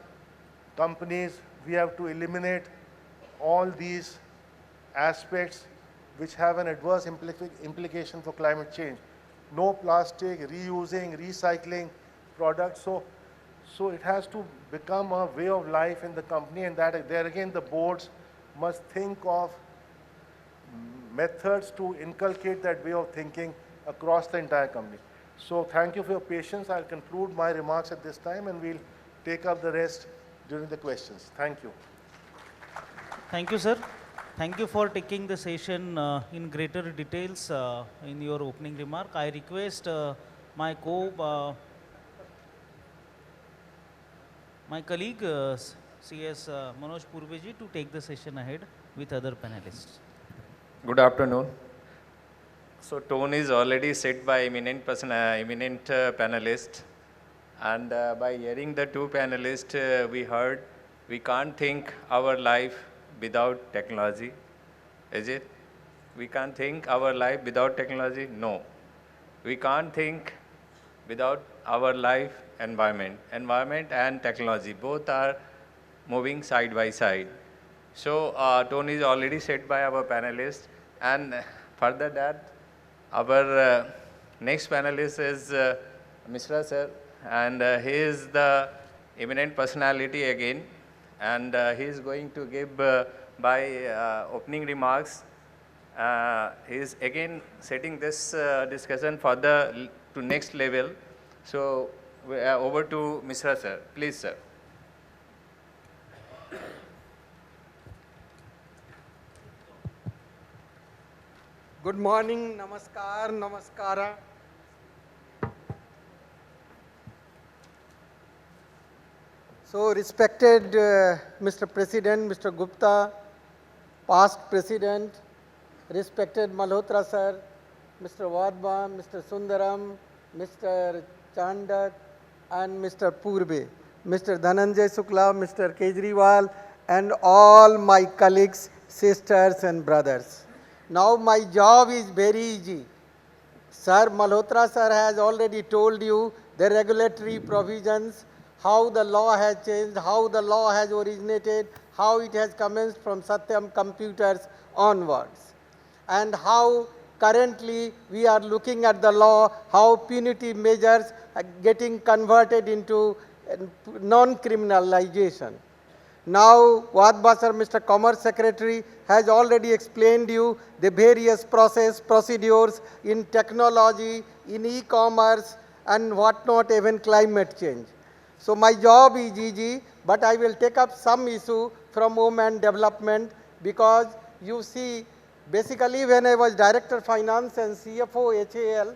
companies, we have to eliminate all these aspects which have an adverse implication for climate change. No plastic, reusing, recycling products. So it has to become a way of life in the company, and that there again the boards must think of methods to inculcate that way of thinking across the entire company. So thank you for your patience. I'll conclude my remarks at this time, and we'll take up the rest during the questions. Thank you. Thank you, sir. Thank you for taking the session in greater details in your opening remark. I request my colleague CS Manoj Purveji to take the session ahead with other panelists. Good afternoon. So tone is already set by eminent panelists, and by hearing the two panelists, we heard we can't think our life without technology. Is it? We can't think our life without technology? No. We can't think without our life environment. Environment and technology, both are moving side by side. So tone is already set by our panelists, and further that, our next panelist is Mishra sir, and he is the eminent personality again, and he is going to give by opening remarks. He is again setting this discussion further to next level. So over to Mishra sir. Please, sir. Good morning, namaskar, namaskara. So respected Mr. President, Mr. Gupta, past President, respected Malhotra sir, Mr. Wadhwa, Mr. Sundaram, Mr. Chandak, and Mr. Purbe, Mr. Dhananjay Shukla, Mr. Kejriwal, and all my colleagues, sisters and brothers. Now my job is very easy. Sir Malhotra sir has already told you the regulatory provisions, how the law has changed, how the law has originated, how it has commenced from Satyam computers onwards, and how currently we are looking at the law, how punitive measures are getting converted into non-criminalization. Now, Wadhwa sir, Mr. Commerce Secretary, has already explained you the various procedures in technology, in e-commerce, and whatnot, even climate change. So my job is easy, but I will take up some issue from women development, because you see, basically when I was Director Finance and CFO HAL,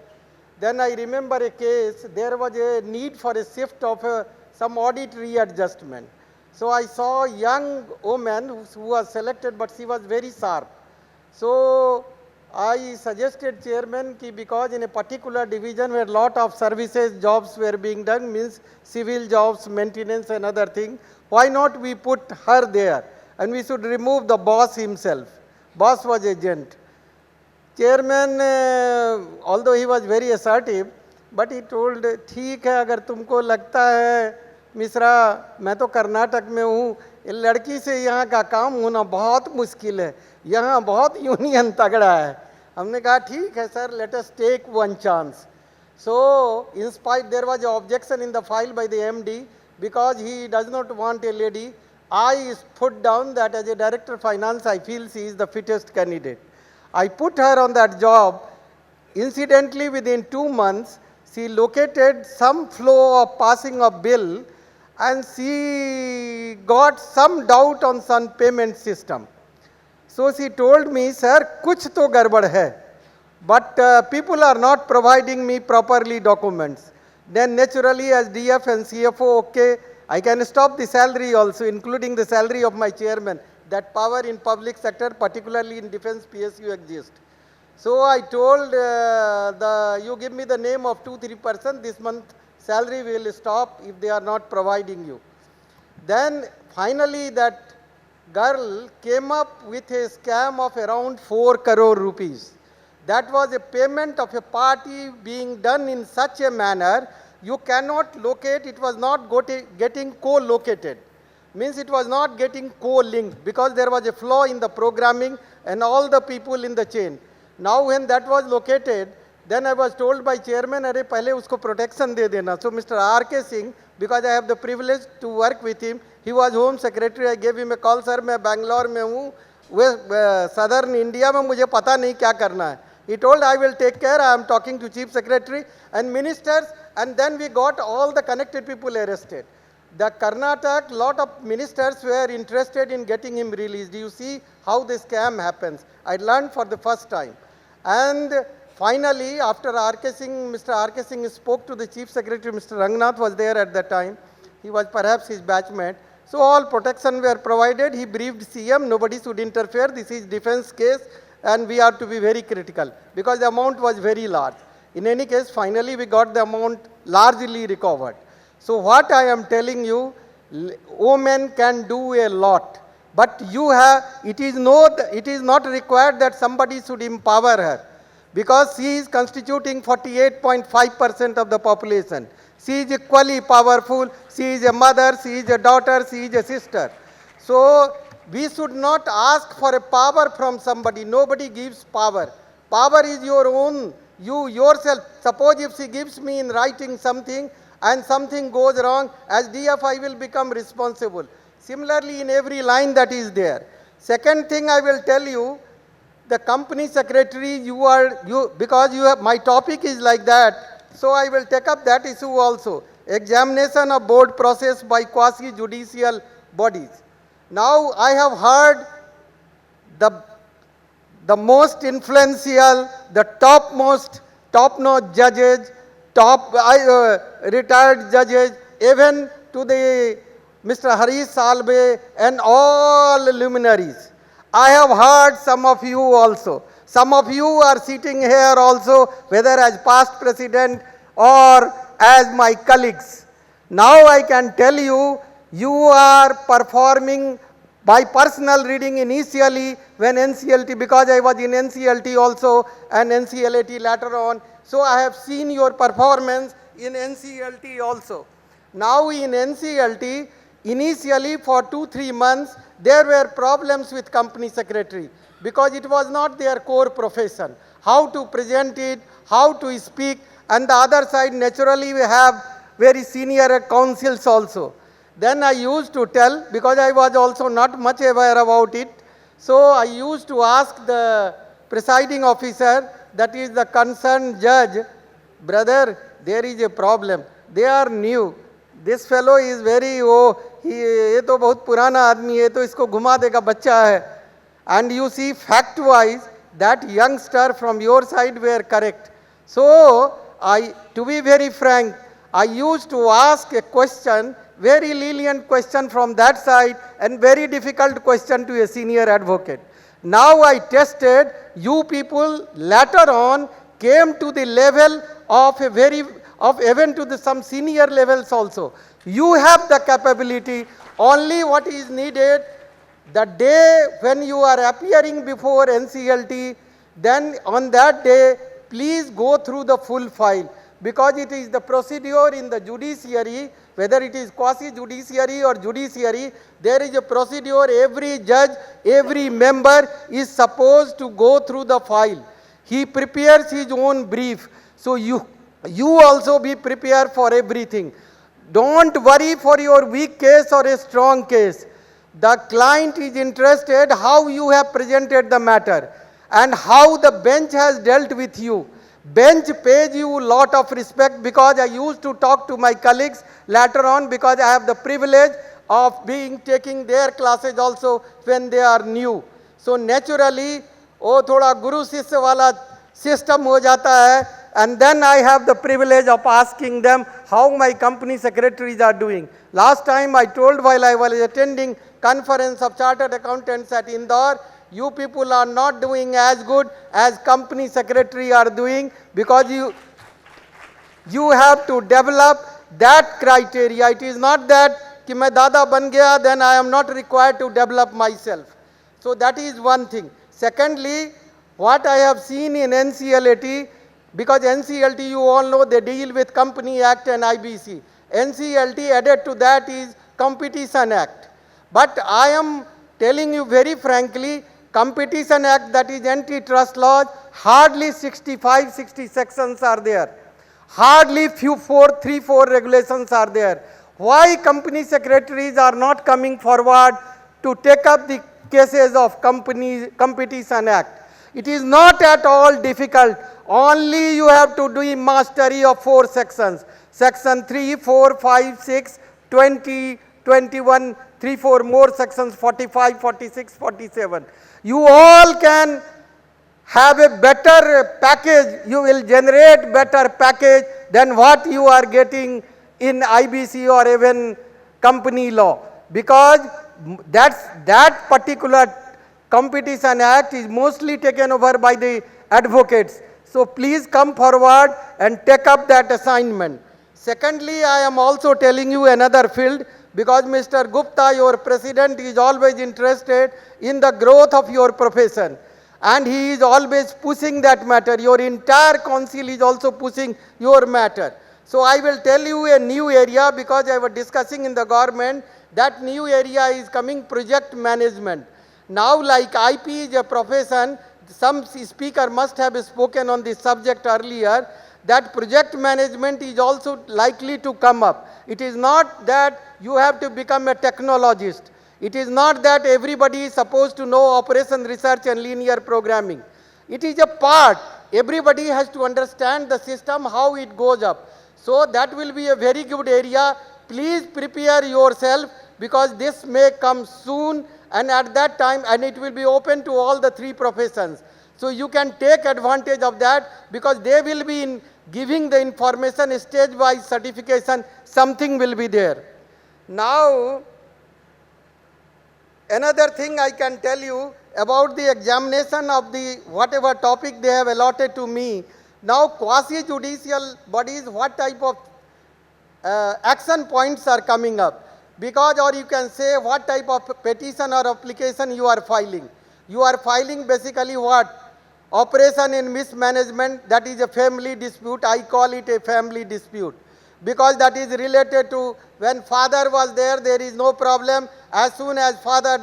then I remember a case, there was a need for a shift of some audit readjustment. So I saw a young woman who was selected, but she was very sharp. So I suggested chairman ki because in a particular division where lot of services jobs were being done, means civil jobs, maintenance and other thing, why not we put her there, and we should remove the boss himself. Boss was agent. Chairman, although he was very assertive, but he told, ठीक है अगर तुमको लगता है मिश्रा, मैं तो कर्नाटक में हूँ, ये लड़की से यहाँ का काम होना बहुत मुश्किल है, यहाँ बहुत यूनियन तगड़ा है। हमने कहा ठीक है sir, let us take one chance. So, in spite there was an objection in the file by the MD because he does not want a lady. I put down that as a director of finance, I feel she is the fittest candidate. I put her on that job. Incidentally, within 2 months, she located some flow of passing of bill and she got some doubt on some payment system. So she told me, sir, kuch to garbad hai, but people are not providing me properly documents. Then naturally as DF and CFO, okay, I can stop the salary also, including the salary of my chairman. That power in public sector, particularly in defense PSU exists. So I told you give me the name of 2-3 person, this month salary will stop if they are not providing you. Then finally that girl came up with a scam of around 4 crore rupees. That was a payment of a party being done in such a manner, you cannot locate, it was not getting co-located. Means it was not getting co-linked because there was a flaw in the programming and all the people in the chain. Now when that was located, then I was told by chairman, अरे पहले उसको protection दे देना. So Mr. R.K. Singh, because I have the privilege to work with him, he was home secretary, I gave him a call, sir मैं Bangalore में हूँ, southern India में मुझे पता नहीं क्या करना है. He told I will take care, I am talking to chief secretary and ministers, and then we got all the connected people arrested. The Karnataka, lot of ministers were interested in getting him released. Do you see how this scam happens? I learned for the first time. And finally, after R.K. Singh, Mr. R.K. Singh spoke to the Chief Secretary, Mr. Rangnath was there at that time. He was perhaps his batchmate. So all protection were provided. He briefed CM, nobody should interfere. This is defense case and we have to be very critical because the amount was very large. In any case, finally we got the amount largely recovered. So what I am telling you, women can do a lot. But you have, it is not required that somebody should empower her because she is constituting 48.5% of the population. She is equally powerful, she is a mother, she is a daughter, she is a sister. So we should not ask for a power from somebody, nobody gives power. Power is your own, you yourself. Suppose if she gives me in writing something and something goes wrong, as DF I will become responsible. Similarly, in every line that is there. Second thing I will tell you, the company secretary, because you have, my topic is like that, so I will take up that issue also. Examination of board process by quasi-judicial bodies. Now I have heard the most influential, the top-notch judges, retired judges, even to the Mr. Harish Salve and all luminaries. I have heard some of you also. Some of you are sitting here also, whether as past president or as my colleagues. Now I can tell you, you are performing by personal reading initially when NCLT, because I was in NCLT also and NCLT later on. So I have seen your performance in NCLT also. Now in NCLT, initially for 2-3 months, there were problems with company secretary because it was not their core profession. How to present it, how to speak, and the other side naturally we have very senior counsels also. Then I used to tell, because I was also not much aware about it, so I used to ask the presiding officer, that is the concerned judge, brother, there is a problem. They are new. This fellow is very, ये तो बहुत पुराना आदमी है, तो इसको घुमा देगा, बच्चा है. And you see, fact-wise, that youngster from your side were correct. So, to be very frank, I used to ask a question, very lenient question from that side and very difficult question to a senior advocate. Now I tested, you people later on came to the level of even to some senior levels also. You have the capability, only what is needed, the day when you are appearing before NCLT, then on that day, please go through the full file, because it is the procedure in the judiciary. whether it is quasi-judiciary or judiciary, there is a procedure. Every judge, every member is supposed to go through the file. He prepares his own brief. So you also be prepared for everything. Don't worry for your weak case or a strong case. The client is interested how you have presented the matter and how the bench has dealt with you. Bench pays you a lot of respect, because I used to talk to my colleagues later on, because I have the privilege of taking their classes also when they are new. So naturally, वो थोड़ा गुरु शिष्य वाला system हो जाता है, and then I have the privilege of asking them how my company secretaries are doing. Last time I told while I was attending conference of chartered accountants at Indore, you people are not doing as good as company secretary are doing, because you have to develop that criteria. It is not that कि मैं दादा बन गया, then I am not required to develop myself. So that is one thing. Secondly, what I have seen in NCLT, because NCLT you all know they deal with Company Act and IBC. NCLT added to that is Competition Act. But I am telling you very frankly, Competition Act, that is antitrust laws, hardly 65, 60 sections are there. Hardly 3-4 regulations are there. Why company secretaries are not coming forward to take up the cases of Competition Act? It is not at all difficult. Only you have to do mastery of 4 sections. Section 3, 4, 5, 6, 20, 21, 3, 4 more sections, 45, 46, 47. You all can have a better package, you will generate better package than what you are getting in IBC or even company law, because that particular Competition Act is mostly taken over by the advocates. So please come forward and take up that assignment. Secondly, I am also telling you another field, because Mr. Gupta, your president, is always interested in the growth of your profession. And he is always pushing that matter. Your entire council is also pushing your matter. So I will tell you a new area, because I was discussing in the government, that new area is coming, project management. Now like IP is a profession, some speaker must have spoken on this subject earlier, that project management is also likely to come up. It is not that you have to become a technologist. It is not that everybody is supposed to know operation research and linear programming. It is a part. Everybody has to understand the system, how it goes up. So that will be a very good area. Please prepare yourself, because this may come soon, and at that time, and it will be open to all the 3 professions. So you can take advantage of that, because they will be giving the information stage-wise certification, something will be there. Now, another thing I can tell you about the examination of the whatever topic they have allotted to me. Now, quasi-judicial bodies, what type of action points are coming up? Because, or you can say what type of petition or application you are filing. You are filing basically what? Operation in mismanagement, that is a family dispute. I call it a family dispute, because that is related to when father was there, there is no problem. As soon as father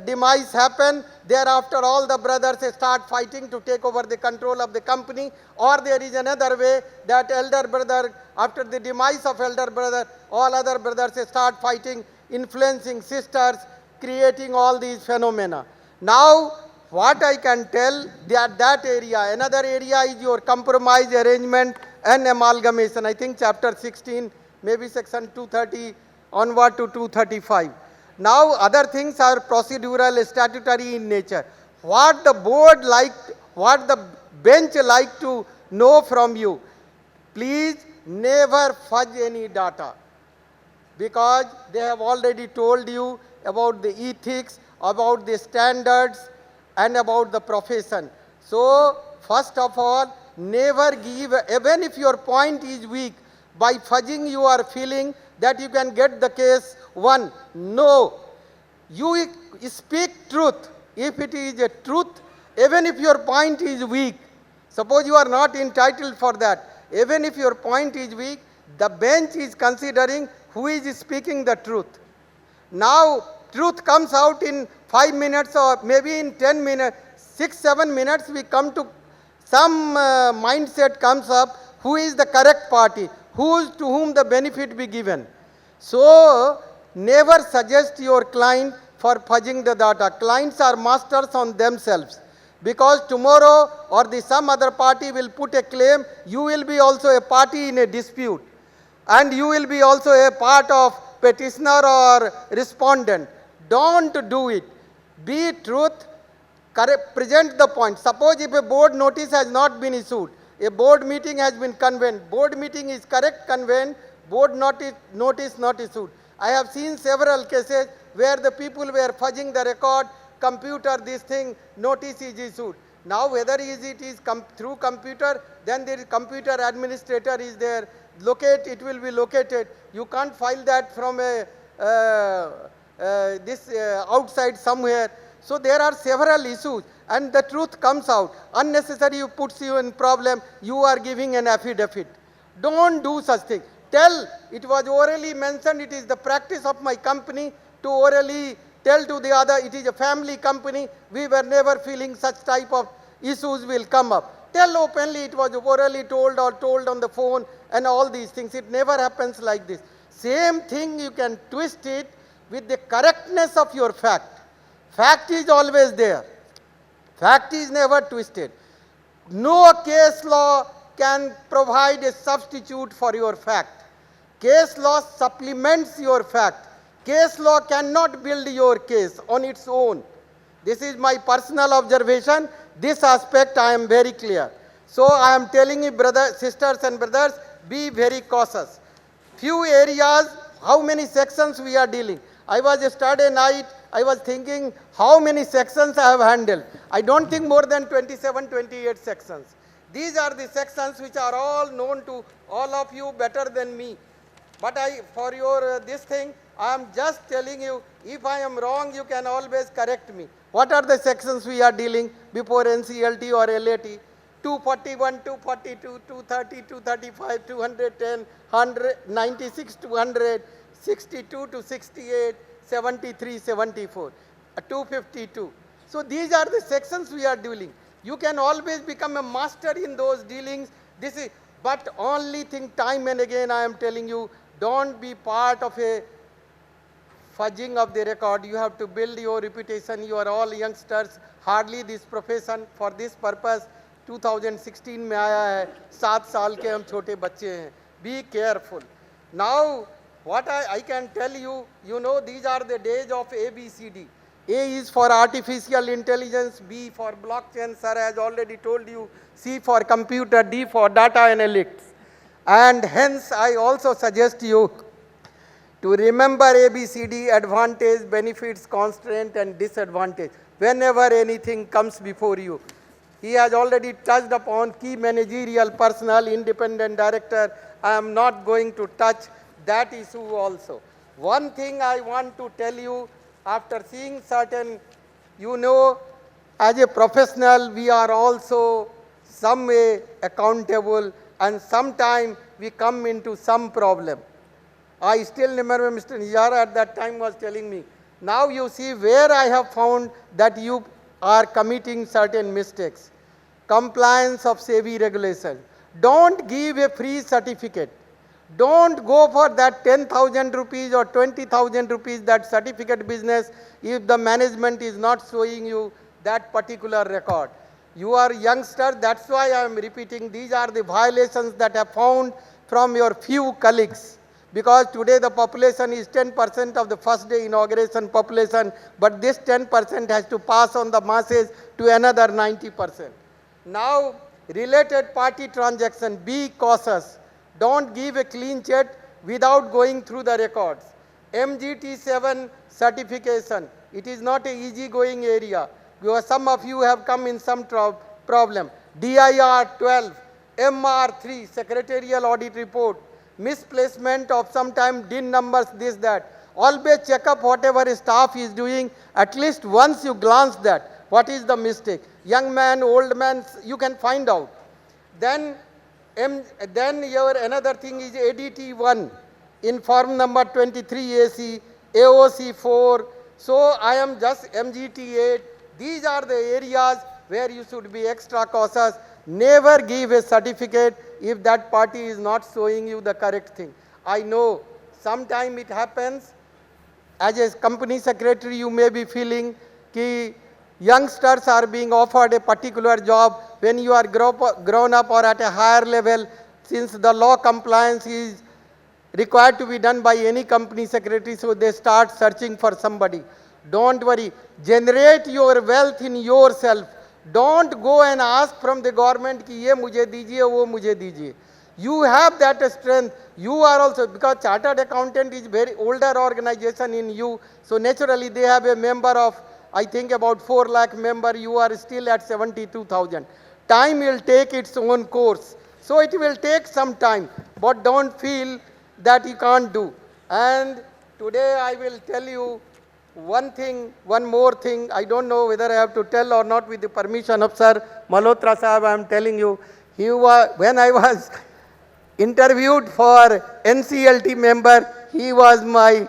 demise happen, thereafter all the brothers start fighting to take over the control of the company. Or there is another way, that elder brother, after the demise of elder brother, all other brothers start fighting, influencing sisters, creating all these phenomena. Now, what I can tell, that area, another area is your compromise, arrangement and amalgamation. I think chapter 16, maybe section 230 onward to 235. Now, other things are procedural, statutory in nature. What the board liked, what the bench like to know from you, please never fudge any data, because they have already told you about the ethics, about the standards, and about the profession. So, first of all, never give, even if your point is weak, by fudging you are feeling that you can get the case won. No. You speak truth. If it is a truth, even if your point is weak, suppose you are not entitled for that, even if your point is weak, The bench is considering who is speaking the truth. Now, truth comes out in 5 minutes or maybe in 10 minutes, 6, 7 minutes, we come to some mindset comes up, who is the correct party, to whom the benefit be given. So, never suggest your client for fudging the data. Clients are masters on themselves. Because tomorrow or some other party will put a claim, you will be also a party in a dispute. And you will be also a part of petitioner or respondent. Don't do it. Be truth, correct, present the point. Suppose if a board notice has not been issued, a board meeting has been convened, board meeting is correct convened, board notice not issued. I have seen several cases where the people were fudging the record, computer this thing, notice is issued. Now whether it is through computer, then there is computer administrator is there, it will be located. You can't file that from a outside somewhere. So there are several issues and the truth comes out. Unnecessary puts you in problem, you are giving an affidavit. Don't do such thing. Tell, it was orally mentioned, it is the practice of my company to orally tell to the other, it is a family company, we were never feeling such type of issues will come up. Tell openly, it was orally told or told on the phone and all these things. It never happens like this. Same thing you can twist it with the correctness of your fact. Fact is always there. Fact is never twisted. No case law can provide a substitute for your fact. Case law supplements your fact. Case law cannot build your case on its own. This is my personal observation. This aspect I am very clear. So I am telling you, sisters and brothers, be very cautious. Few areas, how many sections we are dealing. I was yesterday night, I was thinking how many sections I have handled. I don't think more than 27, 28 sections. These are the sections which are all known to all of you better than me. But for your this thing, I am just telling you, if I am wrong, you can always correct me. What are the sections we are dealing before NCLT or LAT? 241, 242, 230, 235, 210, 100, 96 to 100, 62 to 68, 73, 74, 252. So these are the sections we are dealing. You can always become a master in those dealings. But only thing time and again I am telling you, don't be part of a fudging of the record. You have to build your reputation. You are all youngsters. Hardly this profession for this purpose 2016 में आया है. 7 साल के हम छोटे बच्चे हैं. Be careful. Now what I can tell you, you know, these are the days of ABCD. A is for artificial intelligence, B for blockchain, sir has already told you, C for computer, D for data analytics. And hence I also suggest you to remember ABCD, advantage, benefits, constraint and disadvantage whenever anything comes before you. He has already touched upon key managerial personnel, independent director. I am not going to touch that issue also. One thing I want to tell you, after seeing certain, you know, as a professional, we are also some way accountable and sometime we come into some problem. I still remember Mr. Nijara at that time was telling me, now you see where I have found that you are committing certain mistakes. Compliance of SEBI regulation. Don't give a free certificate. Don't go for that 10,000 rupees or 20,000 rupees, that certificate business, if the management is not showing you that particular record. You are youngster, that's why I am repeating, these are the violations that are found from your few colleagues. Because today the population is 10% of the first day inauguration population, but this 10% has to pass on the masses to another 90%. Now, related party transaction, be cautious. Don't give a clean check without going through the records. MGT7 certification, it is not an easy-going area. Because some of you have come in some problem. DIR 12, MR3, Secretarial Audit Report, misplacement of sometime DIN numbers, this, that. Always check up whatever staff is doing. At least once you glance that, what is the mistake? Young man, old man, you can find out. Then Then your another thing is ADT1 in form number 23AC, AOC4. So I am just MGT8. These are the areas where you should be extra cautious. Never give a certificate if that party is not showing you the correct thing. I know sometime it happens. As a company secretary, you may be feeling that youngsters are being offered a particular job when you are grown up or at a higher level, since the law compliance is required to be done by any company secretary, so they start searching for somebody. Don't worry, generate your wealth in yourself. Don't go and ask from the government ki ye mujhe dijiye, wo mujhe dijiye. You have that strength. You are also, because chartered accountant is very older organization in you, so naturally they have a member of, I think about 4 lakh member, you are still at 72,000. Time will take its own course. So it will take some time, but don't feel that you can't do. And today I will tell you one thing, one more thing. I don't know whether I have to tell or not with the permission of Sir Malhotra Sahab. I am telling you, when I was interviewed for NCLT member, he was my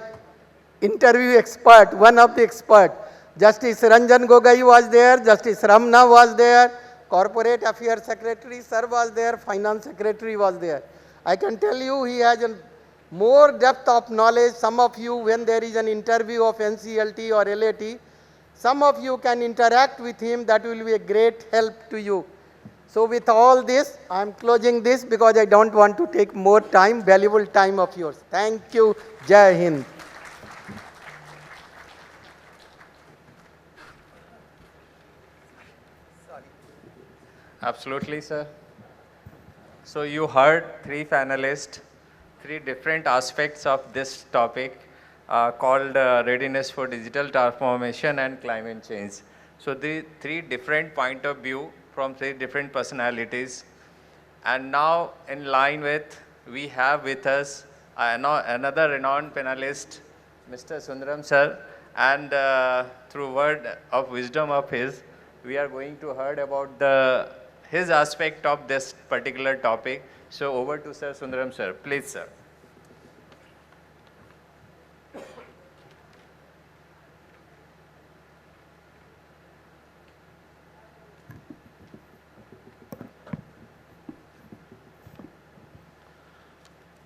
interview expert, one of the expert. Justice Ranjan Gogoi was there, Justice Ramna was there, Corporate Affairs Secretary Sir was there, Finance Secretary was there. I can tell you he has a more depth of knowledge. Some of you, when there is an interview of NCLT or LAT, some of you can interact with him. That will be a great help to you. So with all this, I am closing this because I don't want to take more time, valuable time of yours. Thank you. Jai Hind. Absolutely, sir. So you heard 3 panelists, 3 different aspects of this topic called Readiness for Digital Transformation and Climate Change. So the 3 different point of view from 3 different personalities. And now in line with, we have with us another renowned panelist, Mr. Sundaram sir, and through word of wisdom of his, we are going to hear about his aspect of this particular topic. So over to Sir Sundaram sir. Please, sir.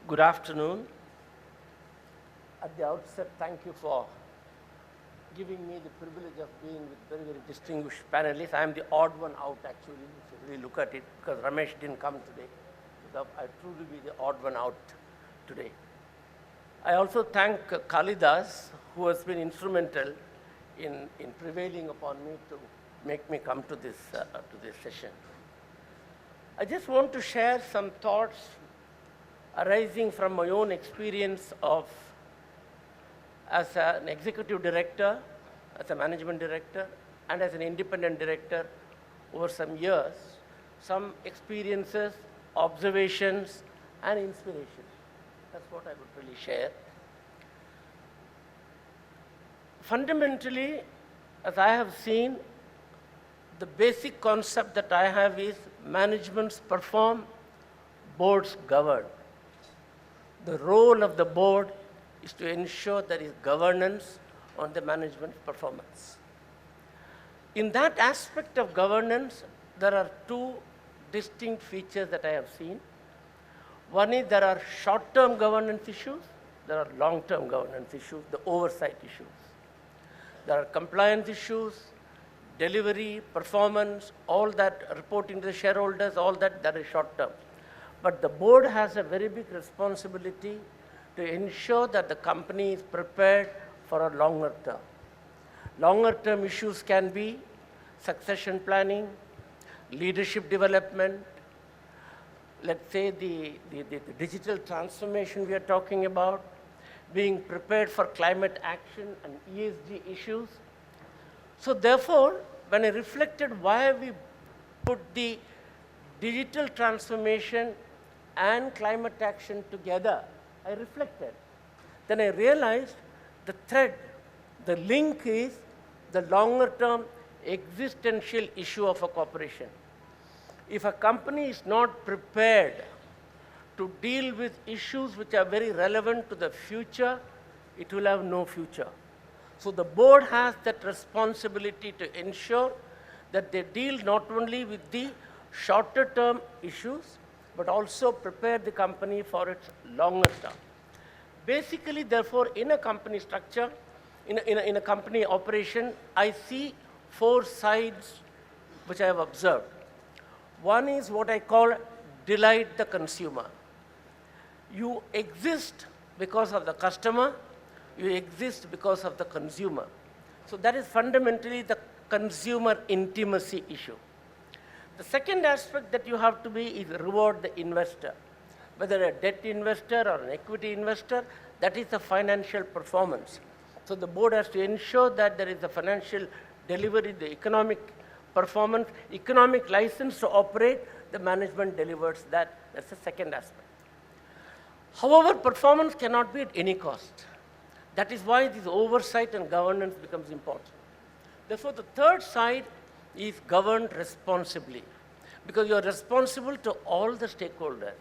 Good afternoon. At the outset, thank you for giving me the privilege of being with very, very distinguished panelists. I am the odd one out, actually, if you really look at it, because Ramesh didn't come today. So I truly be the odd one out today. I also thank Kalidas, who has been instrumental in prevailing upon me to make me come to this session. I just want to share some thoughts arising from my own experience of as an executive director, as a management director, and as an independent director over some years, some experiences, observations, and inspiration. That's what I would really share. Fundamentally, as I have seen, the basic concept that I have is managements perform, boards govern. The role of the board is to ensure there is governance on the management performance. In that aspect of governance, there are 2 distinct features that I have seen. One is there are short-term governance issues, there are long-term governance issues, the oversight issues. There are compliance issues, delivery, performance, all that, reporting to the shareholders, all that is short-term. But the board has a very big responsibility to ensure that the company is prepared for a longer term. Longer term issues can be succession planning, leadership development, let's say the digital transformation we are talking about, being prepared for climate action and ESG issues. So therefore, when I reflected why we put the digital transformation and climate action together, I reflected. Then I realized the thread, the link is the longer term existential issue of a corporation. If a company is not prepared to deal with issues which are very relevant to the future, it will have no future. So the board has that responsibility to ensure that they deal not only with the shorter term issues, but also prepare the company for its longer term. Basically, therefore, in a company structure, in a company operation, I see 4 sides which I have observed. One is what I call delight the consumer. You exist because of the customer, you exist because of the consumer. So that is fundamentally the consumer intimacy issue. The second aspect that you have to be is reward the investor. Whether a debt investor or an equity investor, that is the financial performance. So the board has to ensure that there is a financial delivery, the economic performance, economic license to operate, the management delivers that. That's the second aspect. However, performance cannot be at any cost. That is why this oversight and governance becomes important. Therefore, the third side is governed responsibly, because you are responsible to all the stakeholders,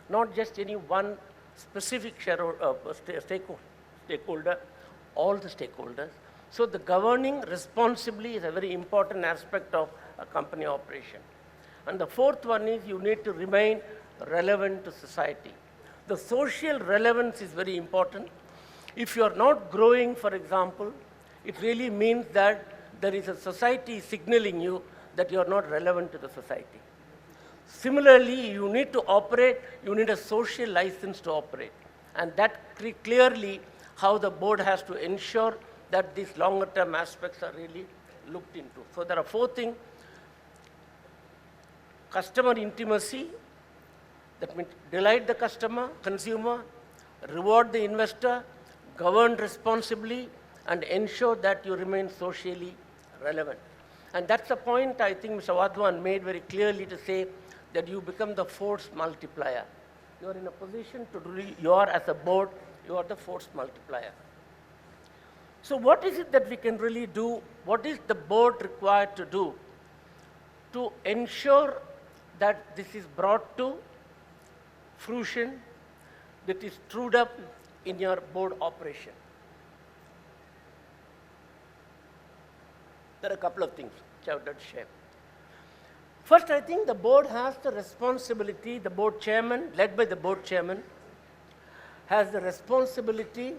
not just any one specific stakeholder, all the stakeholders. So the governing responsibly is a very important aspect of a company operation. And the fourth one is you need to remain relevant to society. The social relevance is very important. If you are not growing, for example, it really means that there is a society signaling you that you are not relevant to the society. Similarly, you need to operate, you need a social license to operate. And that clearly how the board has to ensure that these longer term aspects are really looked into. So there are 4 things. Customer intimacy, that means delight the consumer, reward the investor, govern responsibly, and ensure that you remain socially relevant. And that's the point I think Mr. Wadhwan made very clearly, to say that you become the force multiplier. You are in a position to really, you are as a board, you are the force multiplier. So what is it that we can really do? What is the board required to do to ensure that this is brought to fruition, that is trued up in your board operation? There are a couple of things which I would like to share. First, I think the board has the responsibility, the board chairman, led by the board chairman, has the responsibility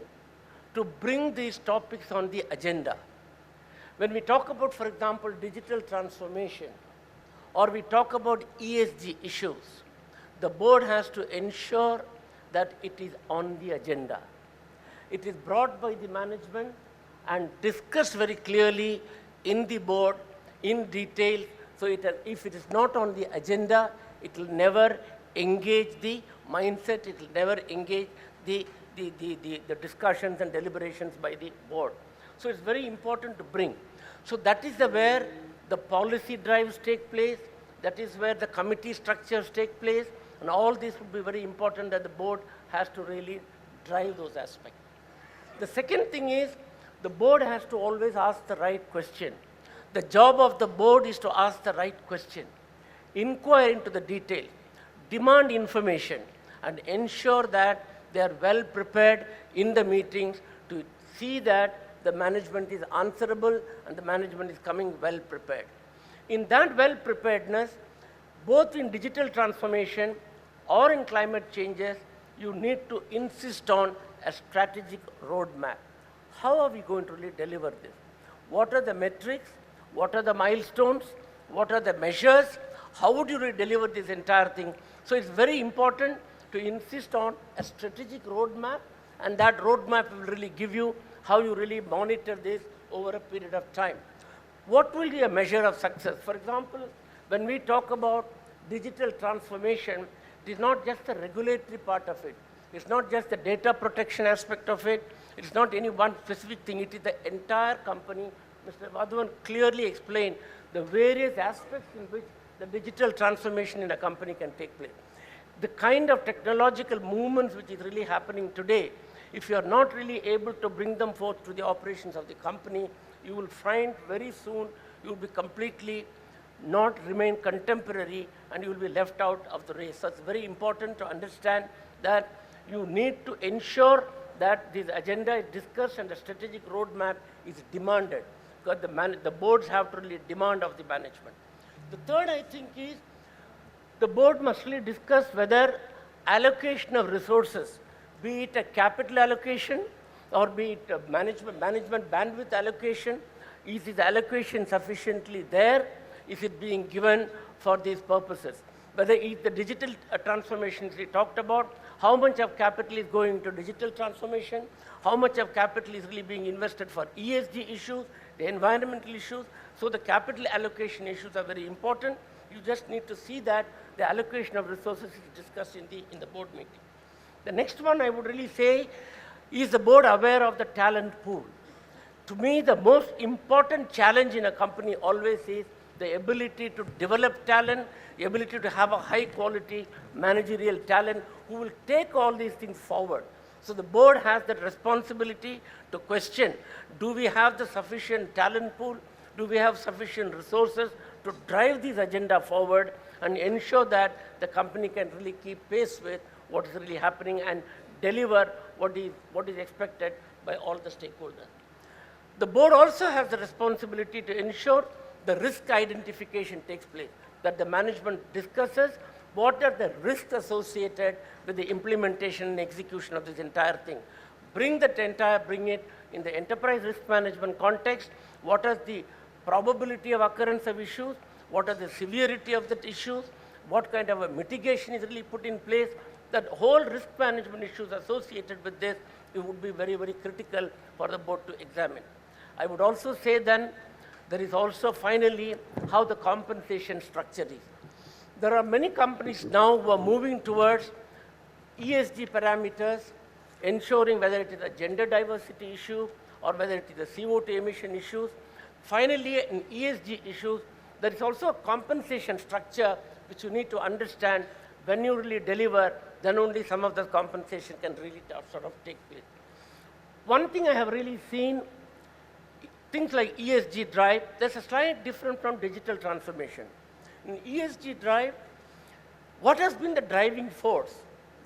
to bring these topics on the agenda. When we talk about, for example, digital transformation, or we talk about ESG issues, the board has to ensure that it is on the agenda. It is brought by the management and discussed very clearly in the board, in detail. So if it is not on the agenda, it will never engage the mindset, it will never engage the discussions and deliberations by the board. So it's very important to bring. So that is where the policy drives take place, that is where the committee structures take place, and all this would be very important that the board has to really drive those aspects. The second thing is, the board has to always ask the right question. The job of the board is to ask the right question, inquire into the detail, demand information, and ensure that they are well prepared in the meetings to see that the management is answerable and the management is coming well prepared. In that well preparedness, both in digital transformation or in climate changes, you need to insist on a strategic roadmap. How are we going to really deliver this? What are the metrics? What are the milestones? What are the measures? How would you really deliver this entire thing? So it's very important to insist on a strategic roadmap, and that roadmap will really give you how you really monitor this over a period of time. What will be a measure of success? For example, when we talk about digital transformation, it is not just the regulatory part of it. It's not just the data protection aspect of it. It's not any one specific thing. It is the entire company. Mr. Wadhwan clearly explained the various aspects in which the digital transformation in a company can take place. The kind of technological movements which is really happening today, if you are not really able to bring them forth to the operations of the company, you will find very soon you will be completely not remain contemporary, and you will be left out of the race. So it's very important to understand that you need to ensure that this agenda is discussed and the strategic roadmap is demanded, because the boards have to really demand of the management. The third, I think, is the board must really discuss whether allocation of resources, be it a capital allocation or be it a management bandwidth allocation, is this allocation sufficiently there? Is it being given for these purposes? Whether it's the digital transformations we talked about, how much of capital is going to digital transformation, how much of capital is really being invested for ESG issues, the environmental issues. So the capital allocation issues are very important. You just need to see that the allocation of resources is discussed in the board meeting. The next one I would really say, is the board aware of the talent pool? To me, the most important challenge in a company always is the ability to develop talent, the ability to have a high quality managerial talent who will take all these things forward. So the board has that responsibility to question, do we have the sufficient talent pool? Do we have sufficient resources to drive this agenda forward and ensure that the company can really keep pace with what is really happening and deliver what is expected by all the stakeholders. The board also has the responsibility to ensure the risk identification takes place, that the management discusses what are the risks associated with the implementation and execution of this entire thing. Bring it in the enterprise risk management context. What is the probability of occurrence of issues? What are the severity of the issues? What kind of a mitigation is really put in place? That whole risk management issues associated with this, it would be very, very critical for the board to examine. I would also say then, there is also finally how the compensation structure is. There are many companies now who are moving towards ESG parameters, ensuring whether it is a gender diversity issue or whether it is a CO2 emission issues. Finally, in ESG issues, there is also a compensation structure which you need to understand. When you really deliver, then only some of the compensation can really sort of take place. One thing I have really seen, things like ESG drive, there's a slight different from digital transformation. In ESG drive, what has been the driving force?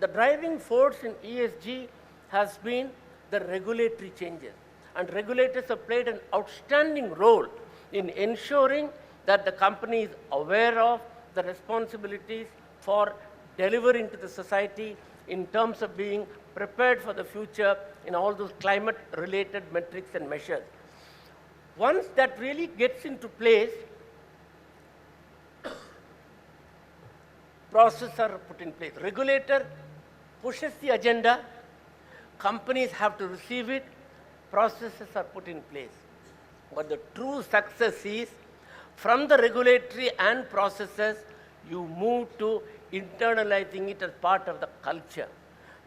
The driving force in ESG has been the regulatory changes. And regulators have played an outstanding role in ensuring that the company is aware of the responsibilities for delivering to the society in terms of being prepared for the future in all those climate-related metrics and measures. Once that really gets into place, processes are put in place. Regulator pushes the agenda, companies have to receive it, processes are put in place. But the true success is, from the regulatory and processes, you move to internalizing it as part of the culture.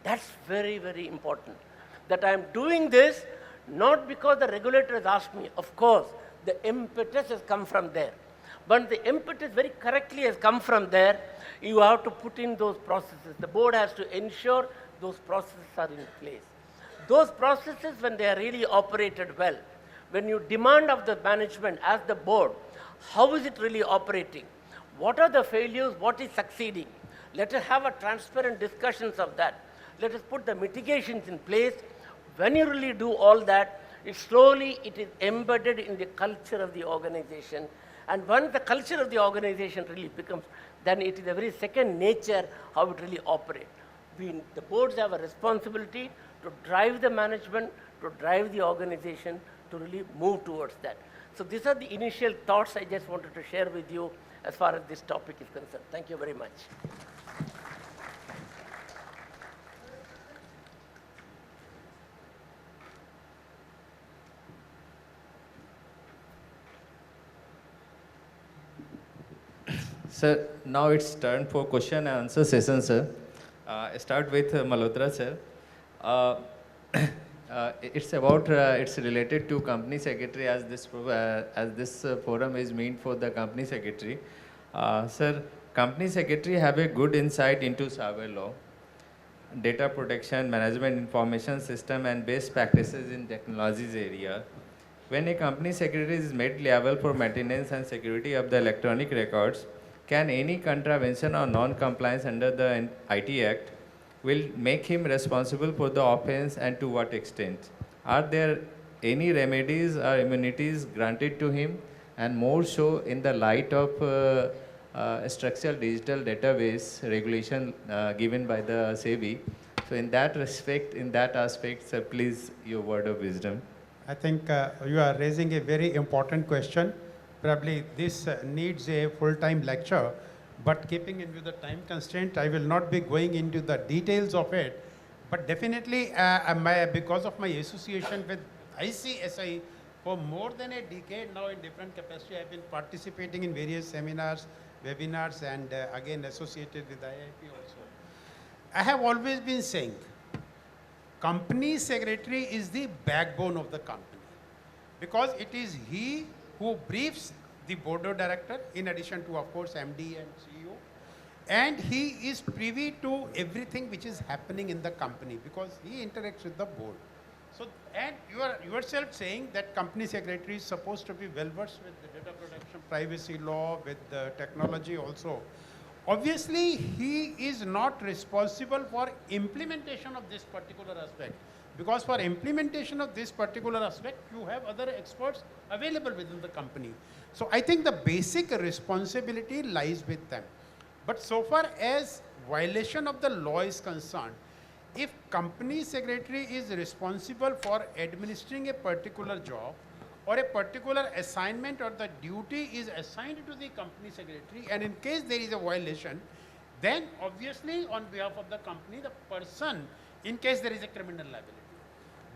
That's very, very important. That I am doing this not because the regulator has asked me. Of course, the impetus has come from there. But the impetus very correctly has come from there. You have to put in those processes. The board has to ensure those processes are in place. Those processes, when they are really operated well, when you demand of the management as the board, how is it really operating? What are the failures? What is succeeding? Let us have a transparent discussions of that. Let us put the mitigations in place. When you really do all that, it is embedded in the culture of the organization. And once the culture of the organization really becomes, then it is a very second nature how it really operates. The boards have a responsibility to drive the management, to drive the organization, to really move towards that. So these are the initial thoughts I just wanted to share with you as far as this topic is concerned. Thank you very much. Sir, now it's turn for question and answer session, sir. Start with Malhotra, sir. It's related to company secretary, as this forum is meant for the company secretary. Sir, company secretary have a good insight into cyber law, data protection, management information system, and best practices in technologies area. When a company secretary is made liable for maintenance and security of the electronic records, can any contravention or non-compliance under the IT Act will make him responsible for the offense, and to what extent? Are there any remedies or immunities granted to him, and more so in the light of structural digital database regulation given by the SEBI? So in that respect, in that aspect, sir, please your word of wisdom. I think you are raising a very important question. Probably this needs a full-time lecture, but keeping in view the time constraint, I will not be going into the details of it. But definitely, because of my association with ICSI for more than a decade now in different capacity, I have been participating in various seminars, webinars, and again associated with IIP also. I have always been saying, company secretary is the backbone of the company, because it is he who briefs the board of director in addition to, of course, MD and CEO, and he is privy to everything which is happening in the company because he interacts with the board. So, and you are yourself saying that company secretary is supposed to be well versed with the data protection, privacy law, with the technology also. Obviously, he is not responsible for implementation of this particular aspect, because for implementation of this particular aspect, you have other experts available within the company. So I think the basic responsibility lies with them. But so far as violation of the law is concerned, if company secretary is responsible for administering a particular job, or a particular assignment or the duty is assigned to the company secretary, and in case there is a violation, then obviously on behalf of the company, the person, in case there is a criminal liability,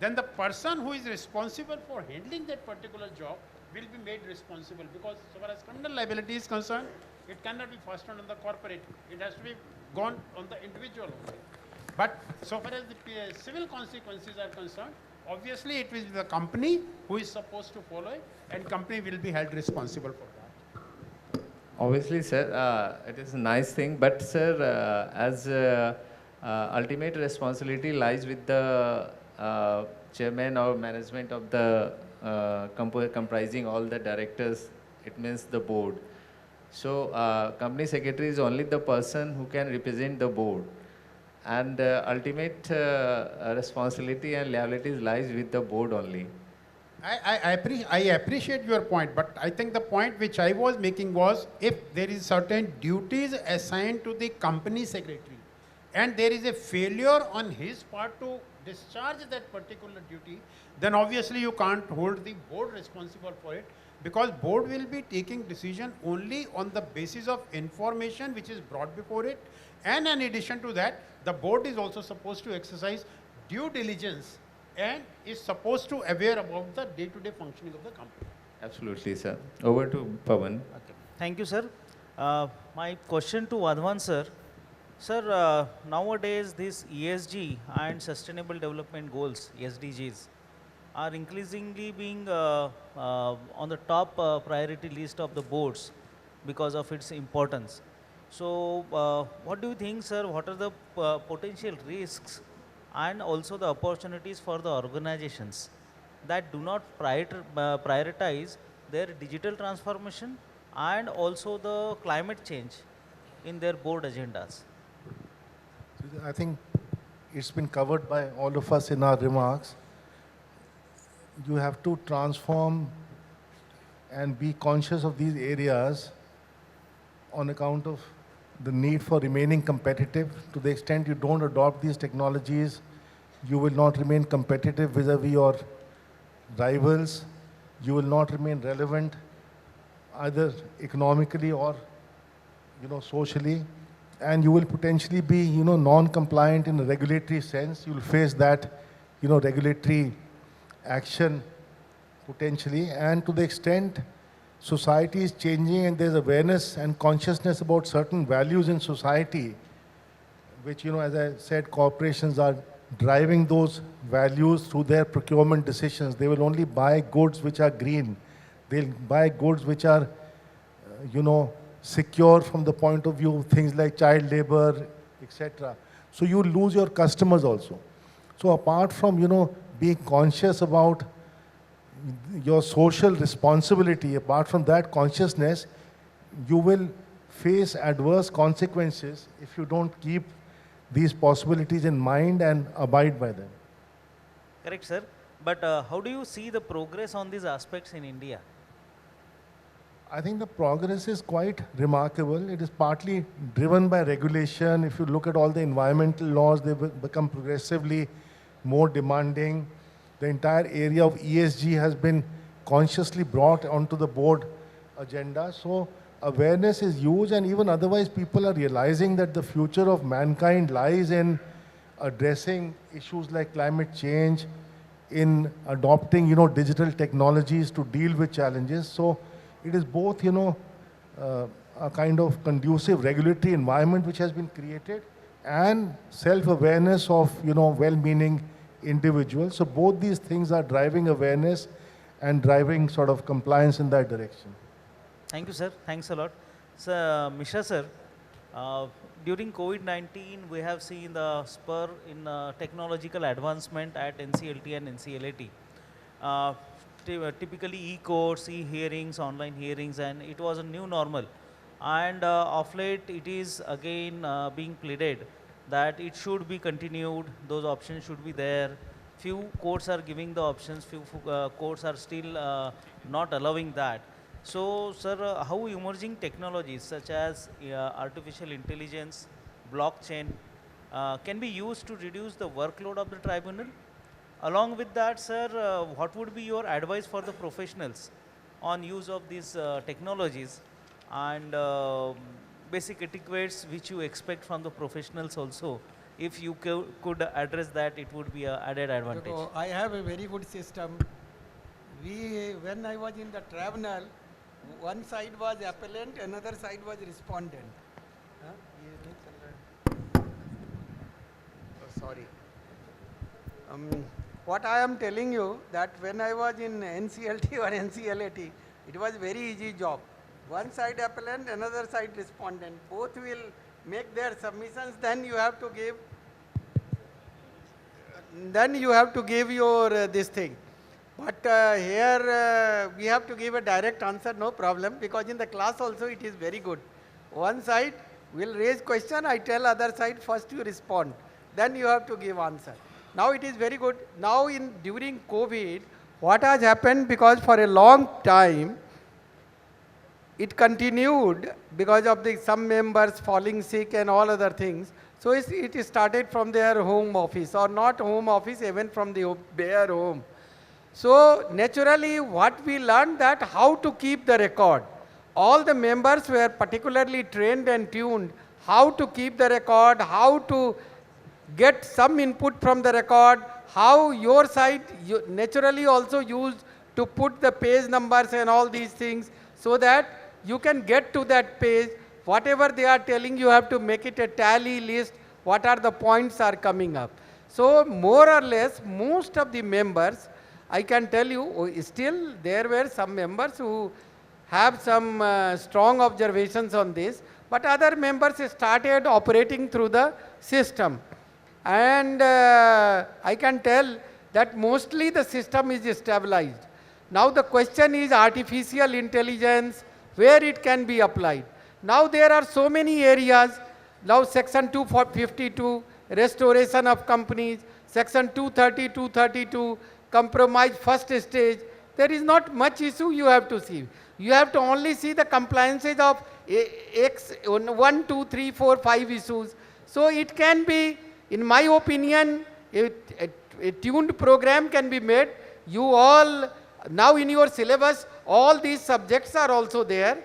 then the person who is responsible for handling that particular job will be made responsible, because so far as criminal liability is concerned, it cannot be fastened on the corporate, it has to be gone on the individual only. But so far as the civil consequences are concerned, obviously it will be the company who is supposed to follow it, and company will be held responsible for that. Obviously, sir, it is a nice thing, but sir, as ultimate responsibility lies with the chairman or management of the comprising all the directors, it means the board. So company secretary is only the person who can represent the board, and ultimate responsibility and liabilities lies with the board only. I appreciate your point, but I think the point which I was making was, if there is certain duties assigned to the company secretary and there is a failure on his part to discharge that particular duty, then obviously you can't hold the board responsible for it, because board will be taking decision only on the basis of information which is brought before it, and in addition to that, the board is also supposed to exercise due diligence and is supposed to aware about the day-to-day functioning of the company. Absolutely, sir. Over to Pawan. Okay. Thank you, sir. My question to Advan sir. Sir, nowadays these ESG and Sustainable Development Goals, SDGs, are increasingly being on the top priority list of the boards because of its importance. So, what do you think, sir? What are the potential risks and also the opportunities for the organizations that do not prioritize their digital transformation and also the climate change in their board agendas? I think it's been covered by all of us in our remarks. You have to transform and be conscious of these areas on account of the need for remaining competitive. To the extent you don't adopt these technologies, you will not remain competitive vis-a-vis your rivals. You will not remain relevant either economically or, socially. And you will potentially be, non-compliant in a regulatory sense. You will face that, regulatory action potentially. And to the extent society is changing and there's awareness and consciousness about certain values in society, which, as I said, corporations are driving those values through their procurement decisions. They will only buy goods which are green. They'll buy goods which are, secure from the point of view of things like child labor, etc. So you lose your customers also. So apart from, being conscious about, your social responsibility, apart from that consciousness, you will face adverse consequences if you don't keep these possibilities in mind and abide by them. Correct, sir. But how do you see the progress on these aspects in India? I think the progress is quite remarkable. It is partly driven by regulation. If you look at all the environmental laws, they will become progressively more demanding. The entire area of ESG has been consciously brought onto the board agenda. So awareness is huge, and even otherwise people are realizing that the future of mankind lies in addressing issues like climate change, in adopting, digital technologies to deal with challenges. So it is both, a kind of conducive regulatory environment which has been created and self-awareness of, well-meaning individuals. So both these things are driving awareness and driving sort of compliance in that direction. Thank you, sir. Thanks a lot. Sir, Mishra sir, during COVID-19, we have seen the spur in technological advancement at NCLT and NCLAT. Typically e-courts, e-hearings, online hearings, and it was a new normal. And of late, it is again being pleaded that it should be continued, those options should be there. Few courts are giving the options, few courts are still not allowing that. So, sir, how emerging technologies such as artificial intelligence, blockchain can be used to reduce the workload of the tribunal? Along with that, sir, what would be your advice for the professionals on use of these technologies and basic etiquettes which you expect from the professionals also? If you could address that, it would be an added advantage. So I have a very good system. When I was in the tribunal, one side was appellant, another side was respondent. Sorry. What I am telling you, that when I was in NCLT or NCLAT, it was very easy job. One side appellant, another side respondent. Both will make their submissions, then you have to give your this thing. But here we have to give a direct answer, no problem, because in the class also it is very good. One side will raise question, I tell other side, first you respond, then you have to give answer. Now it is very good. Now during COVID, what has happened, because for a long time, it continued because of some members falling sick and all other things. So it started from their home office, or not home office, even from their home. So naturally what we learned, that how to keep the record. All the members were particularly trained and tuned how to keep the record, how to get some input from the record, how your side naturally also used to put the page numbers and all these things, so that you can get to that page. Whatever they are telling, you have to make it a tally list, what are the points are coming up. So more or less, most of the members, I can tell you, still there were some members who have some strong observations on this, but other members started operating through the system. And I can tell that mostly the system is stabilized. Now the question is artificial intelligence, where it can be applied. Now there are so many areas. Now section 252, restoration of companies, section 230, 232, compromise first stage. There is not much issue you have to see. You have to only see the compliances of X, 1, 2, 3, 4, 5 issues. So it can be, in my opinion, a tuned program can be made. You all, now in your syllabus, all these subjects are also there.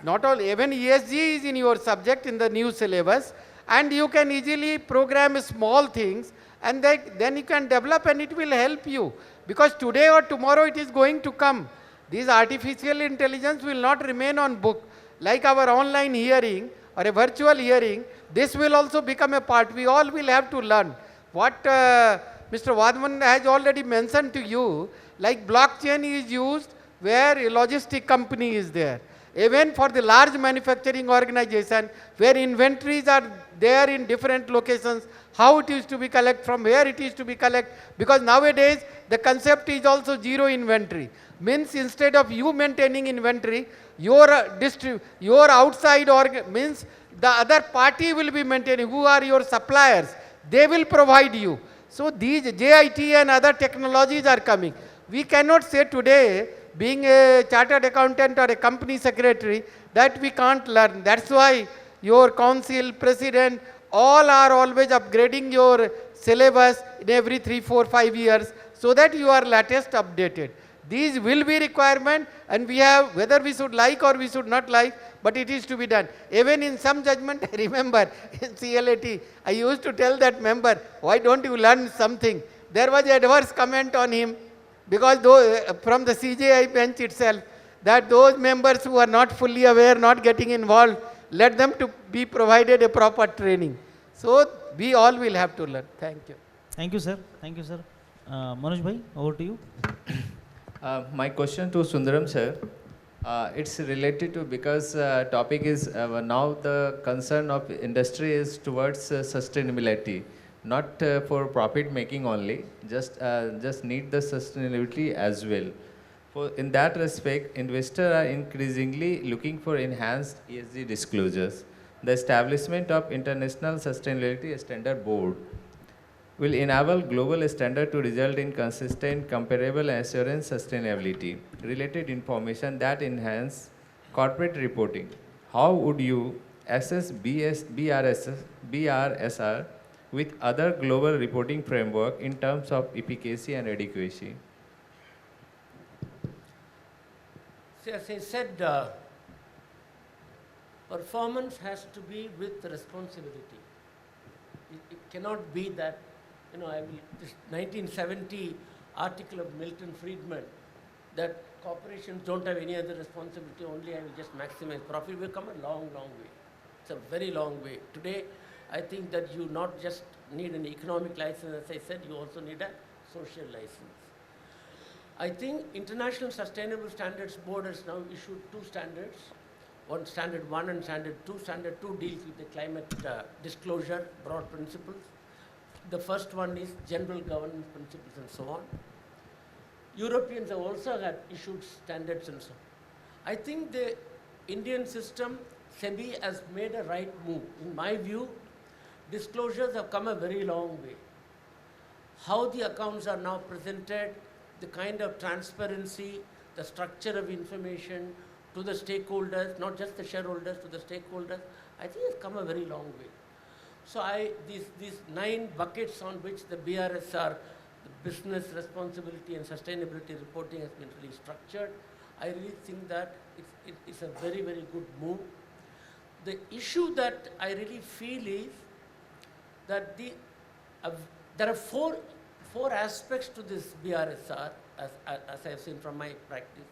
Not all, even ESG is in your subject in the new syllabus. And you can easily program small things, and then you can develop, and it will help you. Because today or tomorrow it is going to come. This artificial intelligence will not remain on book. Like our online hearing or a virtual hearing, this will also become a part. We all will have to learn. What Mr. Wadman has already mentioned to you, like blockchain is used where a logistic company is there. Even for the large manufacturing organization, where inventories are there in different locations, how it is to be collected, from where it is to be collected, because nowadays the concept is also zero inventory. Means instead of you maintaining inventory, your outside means the other party will be maintaining, who are your suppliers, they will provide you. So these JIT and other technologies are coming. We cannot say today, being a chartered accountant or a company secretary, that we can't learn. That's why your council, president, all are always upgrading your syllabus in every 3, 4, 5 years, so that you are latest updated. These will be requirement, and we have, whether we should like or we should not like, but it is to be done. Even in some judgment, I remember in CLAT, I used to tell that member, why don't you learn something? There was adverse comment on him, because from the CJI bench itself, that those members who are not fully aware, not getting involved, let them to be provided a proper training. So we all will have to learn. Thank you. Thank you, sir. Thank you, sir. Manoj bhai, over to you. My question to Sundaram sir, it's related to, because topic is now the concern of industry is towards sustainability, not for profit making only, just need the sustainability as well. In that respect, investors are increasingly looking for enhanced ESG disclosures. The establishment of International Sustainability Standard Board will enable global standard to result in consistent, comparable, and assurance sustainability related information that enhance corporate reporting. How would you assess BRSR with other global reporting framework in terms of efficacy and adequacy? See, as I said, performance has to be with responsibility. It cannot be that, this 1970 article of Milton Friedman, that corporations don't have any other responsibility, only I will just maximize profit. We've come a long, long way. It's a very long way. Today, I think that you not just need an economic license, as I said, you also need a social license. I think International Sustainable Standards Board has now issued 2 standards, one standard 1 and standard 2. Standard 2 deals with the climate disclosure, broad principles. The first one is general governance principles and so on. Europeans have also had issued standards and so on. I think the Indian system, SEBI, has made a right move. In my view, disclosures have come a very long way. How the accounts are now presented, the kind of transparency, the structure of information to the stakeholders, not just the shareholders, to the stakeholders, I think it's come a very long way. So these 9 buckets on which the BRSR, the business responsibility and sustainability reporting, has been really structured, I really think that it's a very, very good move. The issue that I really feel is that there are four aspects to this BRSR, as I have seen from my practice.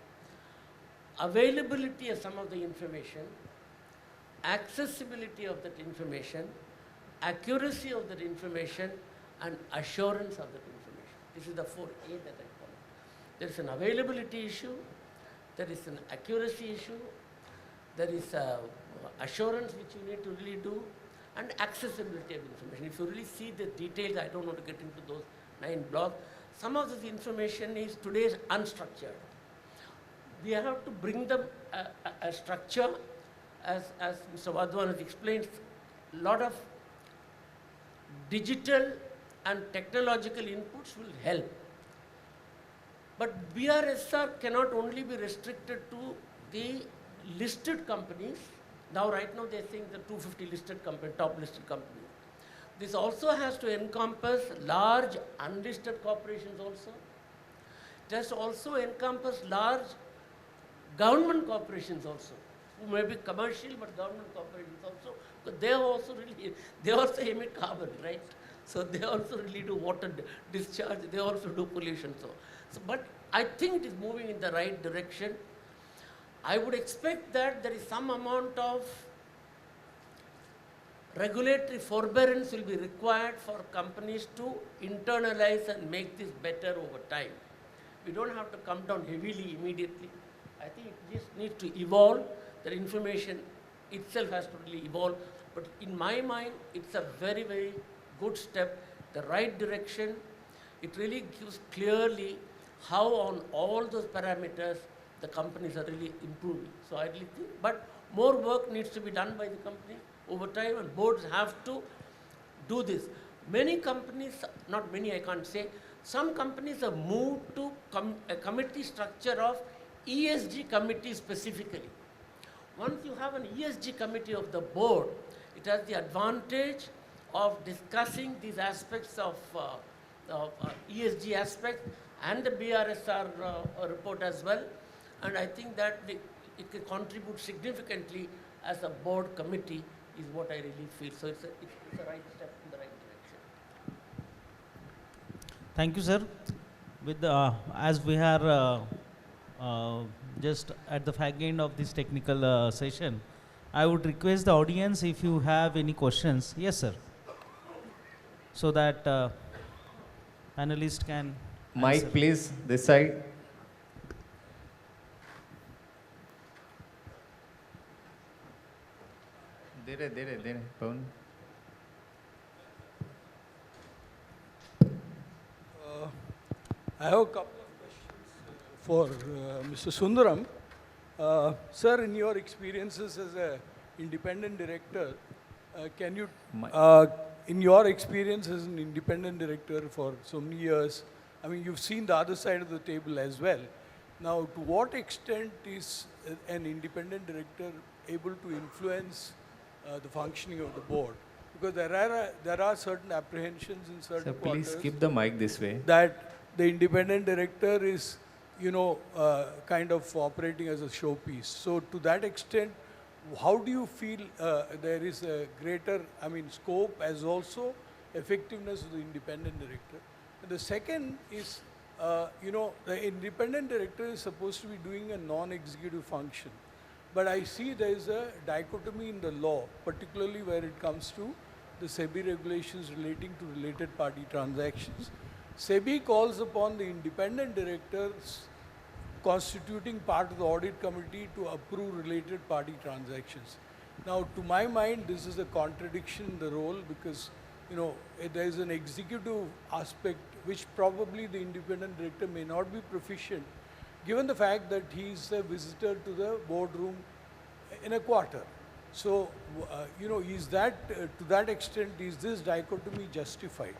Availability of some of the information, accessibility of that information, accuracy of that information, and assurance of that information. This is the 4A that I call it. There is an availability issue, there is an accuracy issue, there is assurance which you need to really do, and accessibility of information. If you really see the details, I don't want to get into those 9 blocks. Some of this information is today's unstructured. We have to bring them a structure, as Mr. Wadhwan has explained. A lot of digital and technological inputs will help. But BRSR cannot only be restricted to the listed companies. Right now they're saying the 250 listed companies, top listed companies. This also has to encompass large unlisted corporations also. It has to also encompass large government corporations also, who may be commercial but government corporations also, but they also emit carbon, right? So they also really do water discharge, they also do pollution. So but I think it is moving in the right direction. I would expect that there is some amount of regulatory forbearance will be required for companies to internalize and make this better over time. We don't have to come down heavily immediately. I think it just needs to evolve. that information itself has to really evolve. But in my mind, it's a very, very good step, the right direction. It really gives clearly how on all those parameters the companies are really improving. So I really think, but more work needs to be done by the company over time, and boards have to do this. Many companies, not many I can't say, some companies have moved to a committee structure of ESG committee specifically. Once you have an ESG committee of the board, it has the advantage of discussing these aspects of ESG aspects and the BRSR report as well. And I think that it can contribute significantly as a board committee is what I really feel. So it's a right step in the right direction. Thank you, sir. With as we are just at the fag end of this technical session, I would request the audience if you have any questions. Yes, sir. So that panelists can Mike, answer. please, this side. There, Pawan. I have a couple of questions for Mr. Sundaram. Sir, in your experiences as an independent director, can you, in your experience as an independent director for so many years, I mean, you've seen the other side of the table as well. Now, to what extent is an independent director able to influence the functioning of the board? Because there are certain apprehensions in certain So please quarters keep the mic this way. that the independent director is, kind of operating as a showpiece. So to that extent, how do you feel there is a greater, scope as also effectiveness of the independent director? And the second is, the independent director is supposed to be doing a non-executive function. But I see there is a dichotomy in the law, particularly where it comes to the SEBI regulations relating to related party transactions. SEBI calls upon the independent directors constituting part of the audit committee to approve related party transactions. Now, to my mind, this is a contradiction in the role because, there is an executive aspect which probably the independent director may not be proficient, given the fact that he is a visitor to the boardroom in a quarter. So, is that, to that extent, is this dichotomy justified?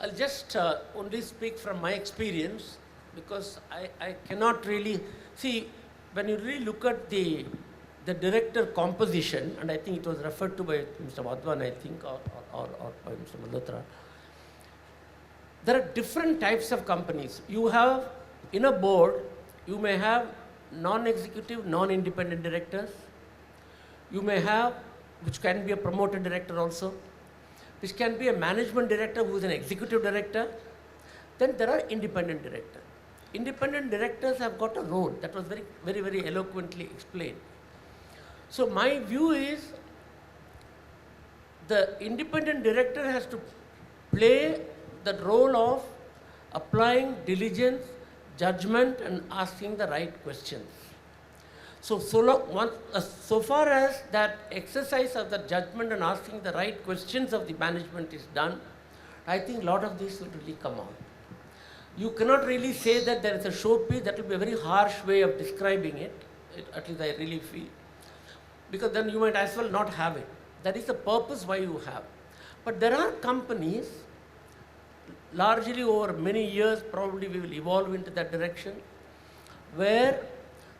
I'll just only speak from my experience because I cannot really see when you really look at the director composition, and I think it was referred to by Mr. Wadhwan, I think, or by Mr. Malhotra. There are different types of companies. You have in a board, you may have non-executive, non-independent directors. You may have, which can be a promoted director also, which can be a management director who is an executive director. Then there are independent directors. Independent directors have got a role that was very, very, very eloquently explained. So my view is the independent director has to play the role of applying diligence, judgment, and asking the right questions. So far as that exercise of the judgment and asking the right questions of the management is done, I think a lot of this will really come out. You cannot really say that there is a showpiece. That will be a very harsh way of describing it, at least I really feel. Because then you might as well not have it. That is the purpose why you have. But there are companies, largely over many years, probably we will evolve into that direction, where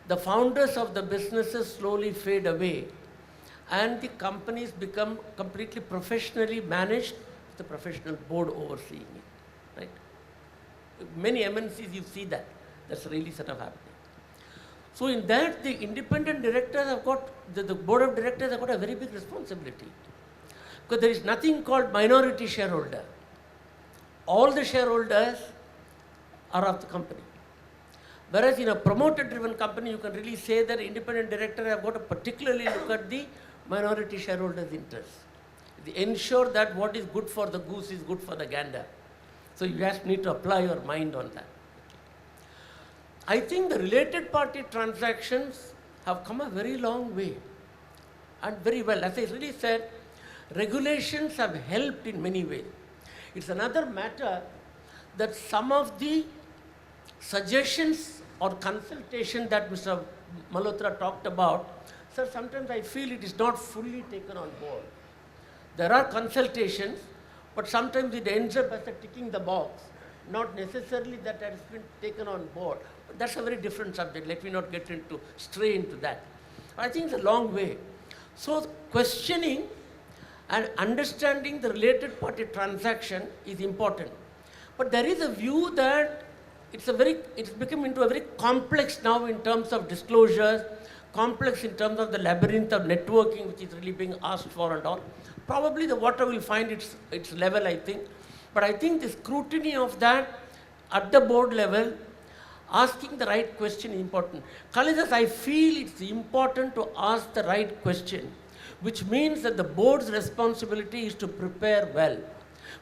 the founders of the businesses slowly fade away and the companies become completely professionally managed with a professional board overseeing it, right? Many MNCs you see that, that's really sort of happening. So in that, the independent directors have got, the board of directors have got a very big responsibility. Because there is nothing called minority shareholder. All the shareholders are of the company. Whereas in a promoter-driven company, you can really say that independent director have got to particularly look at the minority shareholders' interests. They ensure that what is good for the goose is good for the gander. So you just need to apply your mind on that. I think the related party transactions have come a very long way and very well. As I really said, regulations have helped in many ways. It's another matter that some of the suggestions or consultation that Mr. Malhotra talked about, sir, sometimes I feel it is not fully taken on board. There are consultations, but sometimes it ends up as a ticking the box, not necessarily that it has been taken on board. But that's a very different subject. Let me not stray into that. I think it's a long way. So questioning and understanding the related party transaction is important. But there is a view that it's become into a very complex now in terms of disclosures, complex in terms of the labyrinth of networking which is really being asked for and all. Probably the water will find its level, I think. But I think the scrutiny of that at the board level, asking the right question is important. Colleges, I feel it's important to ask the right question, which means that the board's responsibility is to prepare well,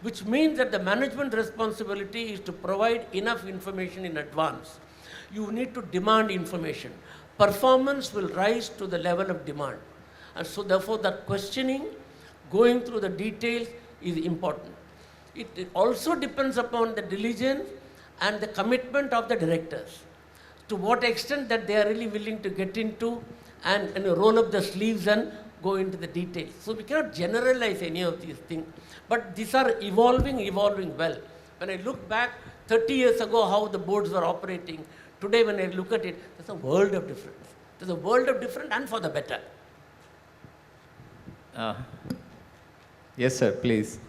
which means that the management responsibility is to provide enough information in advance. You need to demand information. Performance will rise to the level of demand. And so therefore that questioning, going through the details is important. It also depends upon the diligence and the commitment of the directors, to what extent that they are really willing to get into and roll up the sleeves and go into the details. So we cannot generalize any of these things, but these are evolving well. When I look back 30 years ago how the boards were operating, today when I look at it, there's a world of difference. There's a world of difference and for the better. Yes, sir, please.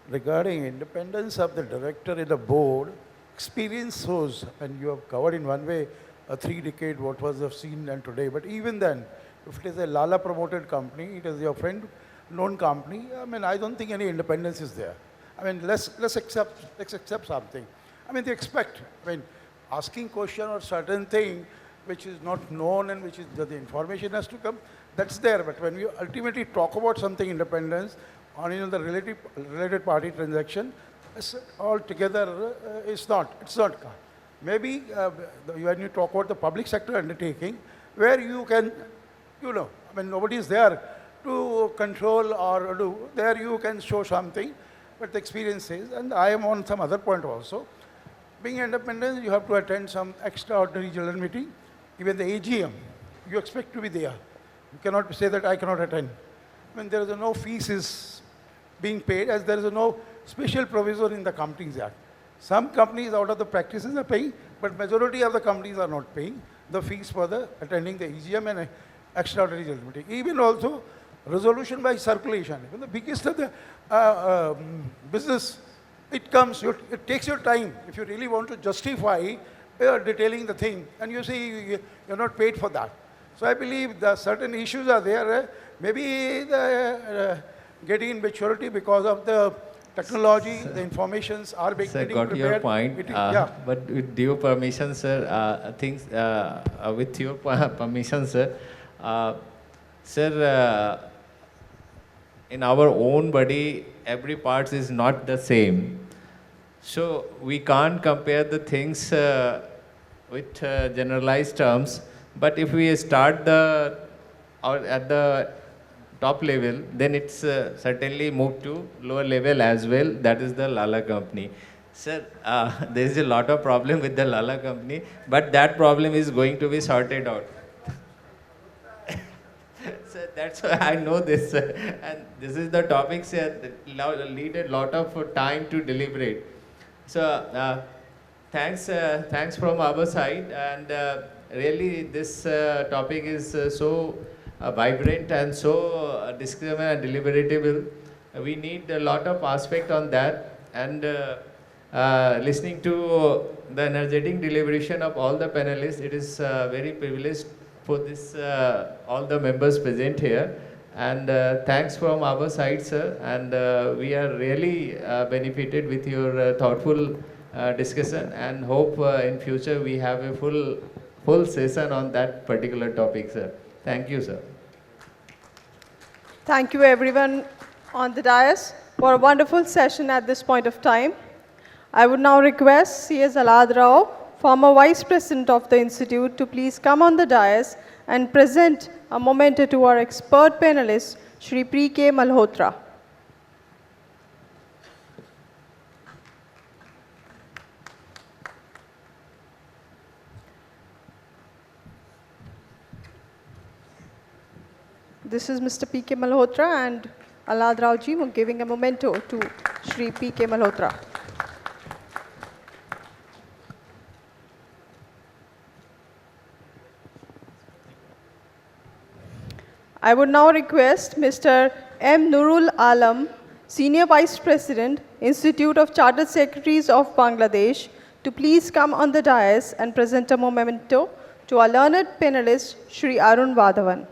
Regarding independence of the director in the board, experience shows, and you have covered in one way a 3-decade what was the scene and today, but even then, if it is a Lala promoted company, it is your friend known company, I mean, I don't think any independence is there. I mean, let's accept something. I mean, they expect, I mean, asking question or certain thing which is not known and which is the information has to come, that's there. But when we ultimately talk about something independence on the related party transaction, it's altogether it's not. Maybe when you talk about the public sector undertaking, where you can, I mean, nobody is there to control or do, there you can show something, but the experience says, and I am on some other point also, being independent, you have to attend some extraordinary general meeting, even the AGM, you expect to be there. You cannot say that I cannot attend. When there is no fees is being paid, as there is no special provision in the Companies Act. Some companies out of the practices are paying, but majority of the companies are not paying the fees for the attending the EGM and extraordinary general meeting. Even also resolution by circulation. Even the biggest of the business, it takes your time. If you really want to justify detailing the thing, and you say you're not paid for that. So I believe the certain issues are there. Maybe the getting in maturity because of the technology, the informations are being Sir, prepared. got your point. But with due permission, sir, with your permission, sir, in our own body, every part is not the same. So we can't compare the things with generalized terms. But if we start at the top level, then it's certainly moved to lower level as well. That is the Lala company. Sir, there is a lot of problem with the Lala company, but that problem is going to be sorted out. Sir, that's why I know this, and this is the topic, sir, that need a lot of time to deliberate. So, thanks from our side, and really this topic is so vibrant and so discriminative and deliberatable. We need a lot of aspect on that, and listening to the energetic deliberation of all the panelists, it is very privileged for this all the members present here. And thanks from our side, sir, and we are really benefited with your thoughtful discussion, and hope in future we have a full session on that particular topic, sir. Thank you, sir. Thank you everyone on the dais for a wonderful session at this point of time. I would now request C.S. Alad Rao former Vice President of the Institute, to please come on the dais and present a memento to our expert panelist, Shri P.K. Malhotra. This is Mr. P.K. Malhotra and Alad Raoji giving a memento to Shri P.K. Malhotra. I would now request Mr. M. Nurul Alam, Senior Vice President, Institute of Chartered Secretaries of Bangladesh, to please come on the dais and present a memento to our learned panelist, Shri Arun Vadhavan.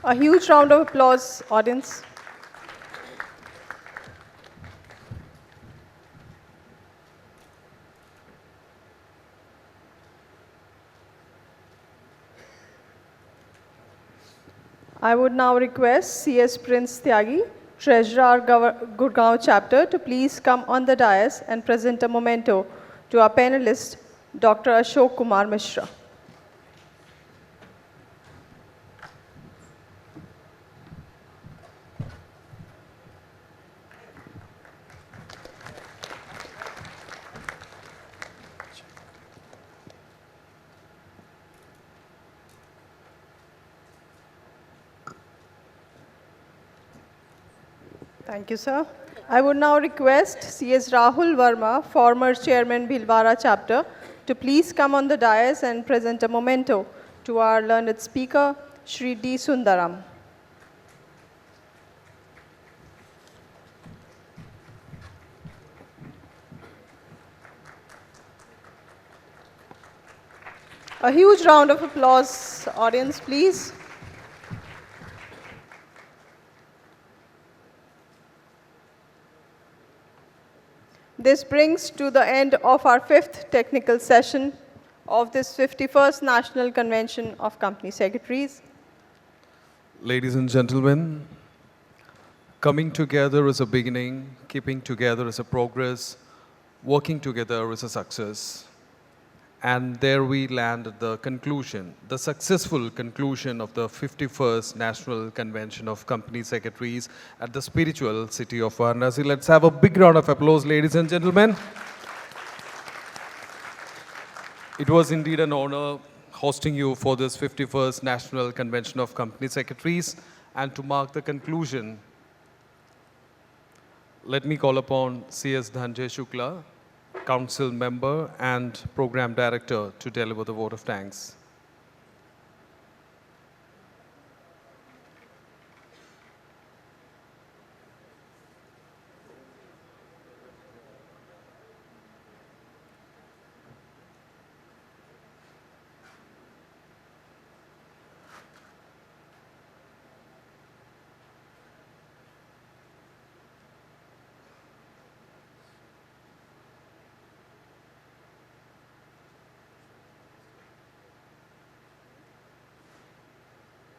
A huge round of applause, audience. I would now request C.S. Prince Tyagi, Treasurer Gurgaon Chapter, to please come on the dais and present a memento to our panelist, Dr. Ashok Kumar Mishra. Thank you, sir. I would now request C.S. Rahul Verma, former Chairman Bhilwara Chapter, to please come on the dais and present a memento to our learned speaker, Shri D. Sundaram. A huge round of applause, audience, please. This brings to the end of our 5th technical session of this 51st National Convention of Company Secretaries. Ladies and gentlemen, coming together is a beginning, keeping together is a progress, working together is a success. And there we land at the conclusion, the successful conclusion of the 51st National Convention of Company Secretaries at the spiritual city of Varanasi. Let's have a big round of applause, ladies and gentlemen. It was indeed an honor hosting you for this 51st National Convention of Company Secretaries. And to mark the conclusion, let me call upon C.S. Dhanjay Shukla, Council Member and Program Director, to deliver the vote of thanks.